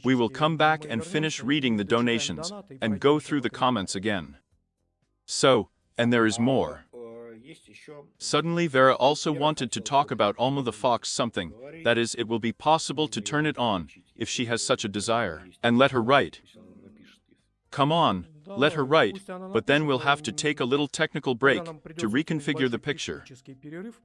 We will технически, come и back мы and finish вернемся, reading the дочитаем donations донаты и and go пройдемся through по the comments комментариям. again. So, and there is more. Есть еще... Suddenly Vera also Вера wanted to хотела talk тоже about Alma the что-нибудь Fox something, поговорить. that is, it will be possible to Можно turn ее it on, включить, if she если has such a у нее desire, есть and let her write. пусть она напишет, если- Come on, let her Давай, write, пусть она but then напишет, we'll have to take a little technical break тогда нам to придется reconfigure the небольшой picture. технический перерыв,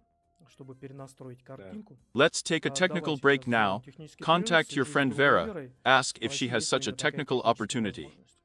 чтобы перенастроить картинку. Let's take a technical Давай break сейчас сделаем now. технический перерыв, Contact your свяжусь с friend другой Vera. Верой, Ask if she спроси, has есть ли у such a нее такая technical техническая opportunity. возможность.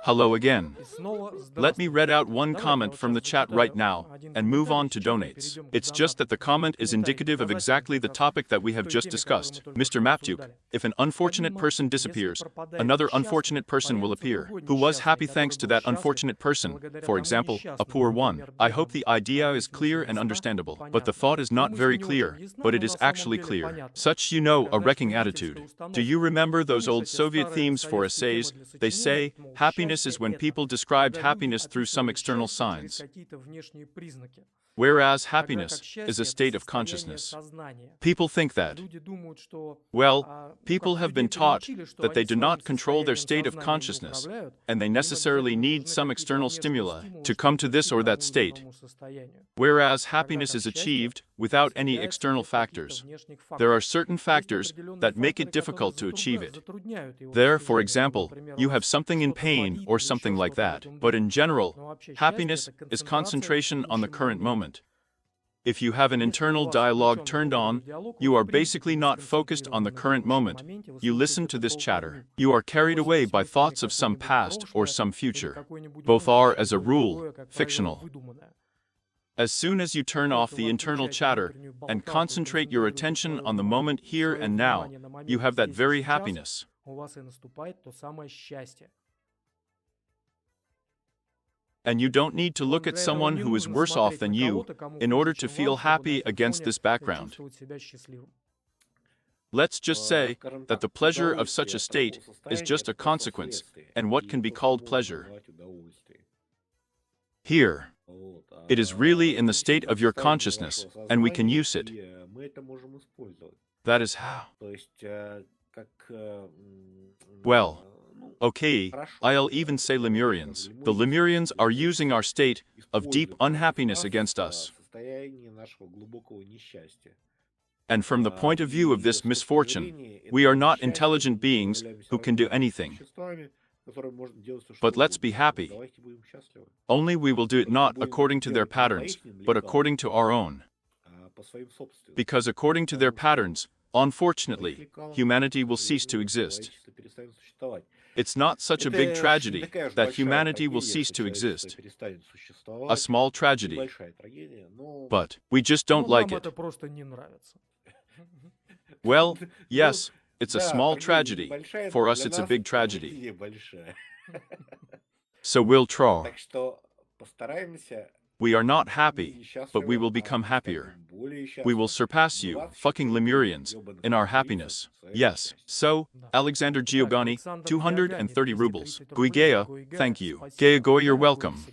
Hello again. И снова Let me здравствуйте. read out one Давайте comment вот from the сейчас chat right зачитаю now один and move on комментарий, to с чего мы donates. перейдем к It's just that the comment is комментарий indicative of показательный exactly the как раз topic that we к have той just теме, которую discussed. мы только Mr. что Maptuk, обсуждали. if an unfortunate Помимо, person если disappears, пропадает another несчастный, unfortunate person will появится appear, другой who was несчастный, happy который thanks to был that счастлив unfortunate person, благодаря for тому example, a несчастному, poor one. например, I hope the бедному. idea is Надеюсь, clear мысль and ясна и understandable, but the понятна. thought is Но not мысль very не clear, очень ясна, but но it на is самом actually деле clear. понятна. Such you know a Когда wrecking исследовательская attitude. Do установка you remember those помнишь old эти Soviet старые themes for советские темы essays? для They сочинений, say, мол, happiness счастье is when это people described когда люди happiness through some описывали external счастье через signs, какие-то внешние признаки. whereas Тогда happiness как is a счастье это state of состояние consciousness. сознания. People think that, Люди думают, что well, ну, people как have людей been taught приучили, что that they они do своим not control their состоянием state of сознания не consciousness, управляют, and they и им necessarily обязательно need нужны some какие-то external внешние stimuli стимулы, to чтобы come to this прийти or к that тому или state, иному состоянию. whereas Тогда happiness как is счастье achieved without any достигается external без каких-то factors. внешних There are факторов. certain Есть factors определенные that make факторы, it которые difficult to achieve it. затрудняют его There, for достижение. Ну, example, например, у you have нас something in что-то pain болит or или еще something like что-то в that, этом but духе. in general, Но вообще счастье happiness это is концентрация в concentration on the текущем current моменте. moment. If you have an Если у internal вас dialogue включен turned внутренний on, диалог, you вы are в принципе basically не not focused on сконцентрированы the на current текущем moment. моменте, вы You слушаете listen to эту this chatter. болтовню. You are Вы carried away возите by мыслями thoughts of some какое-нибудь past or прошлое some или future. какое-нибудь Both are, будущее, as a и то, и rule, другое, как правило, fictional. выдуманное. As soon as you Как turn off только the вы internal отключаете chatter внутреннюю and болталку и concentrate your концентрируете attention свое on the moment here and now, внимание на you моменте have that здесь и very сейчас, happiness. у вас и наступает то самое счастье. And you don't need to Вам look at для этого someone не who is нужно worse off смотреть than на you кого-то, кому in хуже, order to чем feel вам, чтобы на happy этом against фоне this background. чувствовать себя счастливым. Let's just say Скажем that так, the pleasure of such удовольствие a от state такого is состояния just это a просто consequence, следствие, and what и can be то, что called можно pleasure. назвать удовольствием. Here, Вот. it is really in the state of your Состояние consciousness, вашего and we can сознания, use it. и мы это можем использовать. That is how. То есть, как, Well, ну, okay, хорошо, I'll even say Lemurians. The Lemurians are using our state of deep используют unhappiness против against нас, us. состояние нашего глубокого несчастья. And from the point of view of this misfortune, we are not intelligent beings who can do anything. But let's be happy. Only we will do it not according to their patterns, but according to our own. Because according to their patterns, unfortunately, humanity will cease to exist. It's not such a big tragedy that humanity will cease to exist. A small tragedy. But we just don't Ну, like нам it. это просто не нравится. Well, yes, it's a small tragedy. For us, it's a big tragedy. So we'll try. Так что постараемся We are not happy, быть but we счастливы, will а become станем happier. более We will счастливы. surpass you, fucking Lemurians, in our happiness. Yes, so, Alexander Giogani, 230 rubles. Guigea, thank you. Geagoy, you're welcome.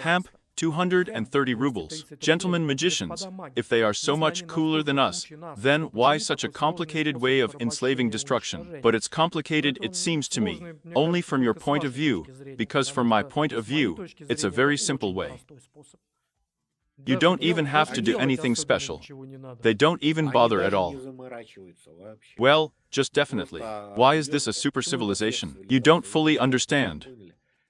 Hamp, 230 rubles. Gentlemen magicians, if they are so much cooler than us, then why such a complicated way of enslaving destruction? But it's complicated, it seems to me, only from your point of view, because from my point of view, it's a very simple way. You don't even have to do anything special. They don't even Они bother даже at all. не заморачиваются вообще. Well, just definitely. Why is this a super civilization? You don't fully understand.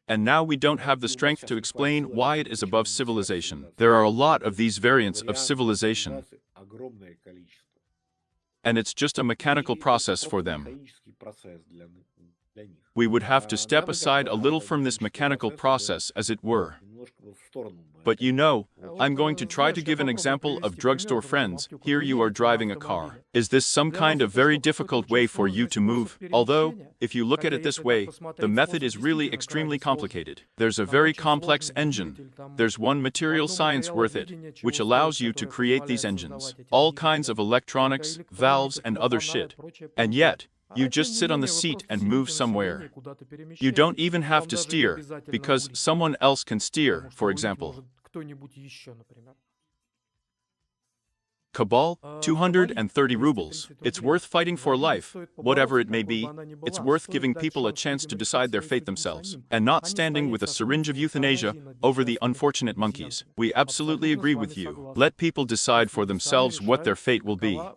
And now we don't have the strength to explain why it is above civilization. There are a lot of these variants of civilization, Огромное количество. and it's just a mechanical process for them. Механический процесс для них. We would have to step aside a little from this mechanical process, as it were. Немножко в сторону бы But you know, I'm going to try Знаешь, to я give an попробую example of привести drugstore пример, friends. Мапюк. Here Вы you are едете на driving a car. автомобиле. Is this some Для kind вас of это very что, difficult какой-то way очень for you сложный to move? способ Although, перемещения? if you look at Хотя it this если так way, посмотреть, the method способ is really действительно extremely крайне сложный. complicated. There's a Там very очень complex сложный engine. двигатель, там There's one material одно science worth it, материаловедение, чего which стоит, allows you to которое create these позволяет engines. создавать эти All двигатели. kinds of Это electronics, электроника, valves, and other клапана, shit. прочее, And прочее. yet, you А тем just не sit on the менее, вы seat просто and сидите move на сиденье somewhere. и куда-то You don't перемещаетесь. even have Вам to даже не steer, обязательно because рулить, someone else can steer, потому что for рулить example. может кто-нибудь еще, например. Cabal, Кабалит 230 rubles. 230 It's рублей. worth fighting for За жизнь life, стоит whatever побороться, it may какой бы be. она ни It's была. worth Стоит giving дать people a шанс chance to людям decide решить their свою fate судьбу themselves, самим, and а not не standing with a стоять со syringe of собственной euthanasia эвтаназией над over the несчастными unfortunate monkeys. обезьянками. We absolutely Абсолютно с agree вами with you. согласен. Let people decide Пусть for люди сами themselves what their решают, fate will be. какова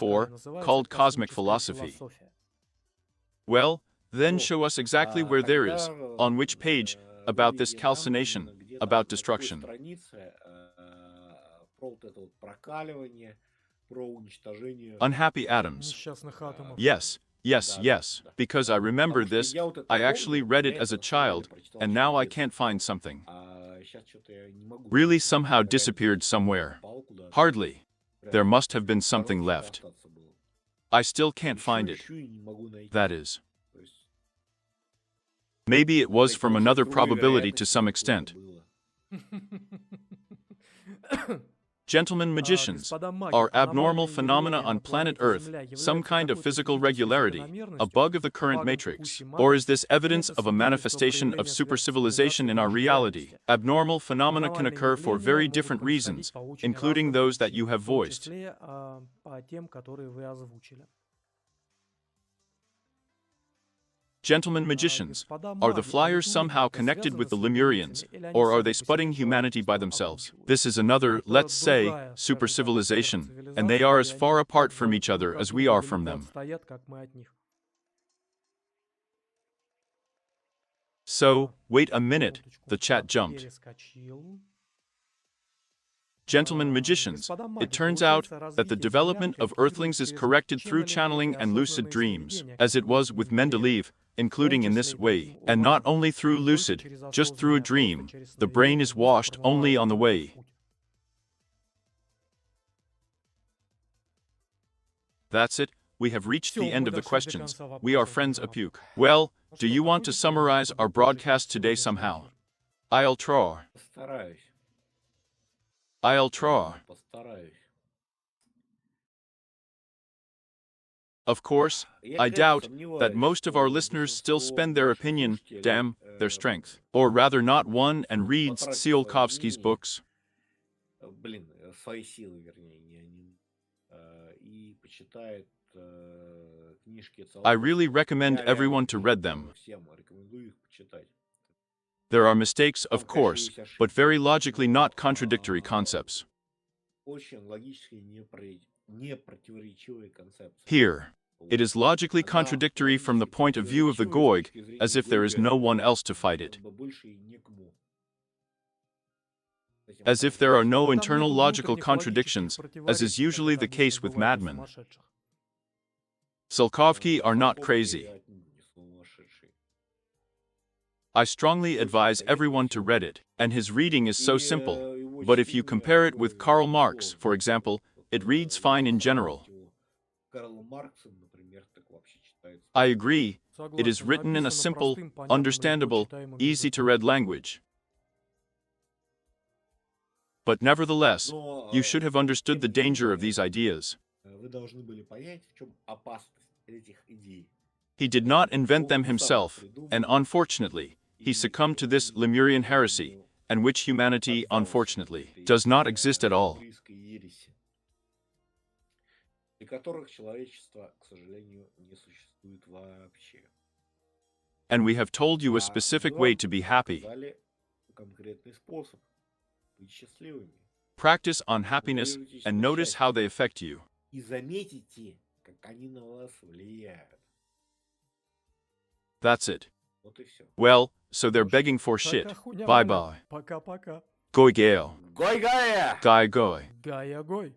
therefore, называется called cosmic космическая philosophy. философия. Well, then Ну, show us exactly where there is, on which page, about this выведи нам calcination, именно где-то about на какой destruction. странице про вот это вот прокаливание, про уничтожение Unhappy atoms. несчастных атомов. Yes, yes, Да, yes. да. Because I remember Потому что this, я вот это I actually помню, read я it as a это на самом деле child, прочитал and еще now в I детстве. can't find something. А сейчас что-то я не могу. Really вспомнить. somehow Реально disappeared somewhere. пропал куда-то. Hardly. Прям There must have been должно something что-то left. остаться было. I still can't Ищу, find it. ищу и не могу найти. That is. То есть, Maybe it was блядь, from может, another с другой probability to вероятностью some какой-то extent. было. Gentlemen magicians Господа маги, are abnormal аномальные phenomena явления on на planet планете Earth, Земля some являются kind of какой-то physical физической regularity, a закономерностью, bug of the current багом matrix? текущей Or is матрицы, this или evidence это of a свидетельство manifestation of проявления supercivilization in сверхцивилизации в our нашей reality? реальности? Abnormal phenomena can Аномальные occur for явления very могут different происходить reasons, по очень including разным those that you причинам, have в том voiced. числе по тем, которые вы озвучили. Gentlemen magicians, Господа are the маги, flyers аллегории somehow как-то connected связаны with the с Lemurians, лемурийцами, или они or are сами they по себе splitting humanity by человечество themselves? обучили? This is another, Это let's say, другая, скажем так, supercivilization, and they сверхцивилизация, are и as far они apart так from же each other друг as от we друга are from далеко them. отстоят, как мы от них. So, wait a minute, Минуточку, the chat так, jumped. перескочил. Gentlemen magicians, Господа it маги, turns out получается, that the развитие development Землян of Earthlings is корректирует corrected через through ченнелинги channeling и and lucid осознанные dreams, сновидения, as it как was обычно with не верят. Mendeleev, В том including in this числе и way, таким and not образом, only through не только lucid, через just through a осознанное, а просто dream. через The brain сновидение is мозг washed only пробивает on the этот way. путь. That's it, we have reached the Всё, end мы of the дошли до questions. конца We are вопросов friends Генерала. Apuk. Well, Ну do что, you want to какой же summarize подводный our итог broadcast today сегодняшнего somehow? эфира? I'll try. Постараюсь. I'll try. Постараюсь. Of course, Я, I конечно, doubt that сомневаюсь, most of our что listeners still большинство spend their наших opinion, слушателей damn, their strength, or rather not one and reads потратят свое Tsiolkovsky's мнение, books. Свои силы, вернее, не они, и почитает книжки I really Циолковского. recommend Я everyone реально to read them. всем рекомендую их почитать. There are mistakes, of Там, конечно, course, есть ошибки, but very logically но not contradictory concepts. очень логически не противоречивые концепции. Here, it is logically Да, contradictory from the логически point of view of the противоречивые с Goig, точки зрения as if there is Гойга, no one else to fight it. как бы больше и некому с этим As if there are сражаться. no Там internal нету logical внутренних contradictions, логических as is противоречий, как usually это the обычно case with бывает у madmen. сумасшедших. Tsiolkovsky are not Циолковский crazy. отнюдь не сумасшедший. I strongly Очень advise советую everyone to всем. read it, and his reading is so И simple. его But if you чтение compare it with такое Karl Marx, for несложное. example, Вот, it reads если fine in сравнивать general. его с Карлом Марксом, например, так вообще читается I просто agree, it is Согласен, written in a написано simple, простым, понятным, легко understandable, читаемым easy-to-read языком. language. But nevertheless, Но you should have understood тем the не danger of менее, these ideas. вы должны были понять, в чем опасность этих идей. He did not invent them Он не сам их himself, and придумал, unfortunately, he и succumbed to this этим Lemurian heresy, ему and which humanity, поддался unfortunately, этой does not exist at all. английской ереси, при которых человечество, к сожалению, не существует вообще. And we have told you a А specific мы way вам to be happy. показали конкретный способ быть счастливыми. Practice on happiness Добьетесь and вы notice how счастья they affect you. и заметите, как они на вас влияют. That's it. Вот и все. Well, so they're Ну что, begging for такая shit. хуйня, Bye Валя. bye. Пока-пока. Goi Geo. Гой-гая! Gai Goi. Гая-гой.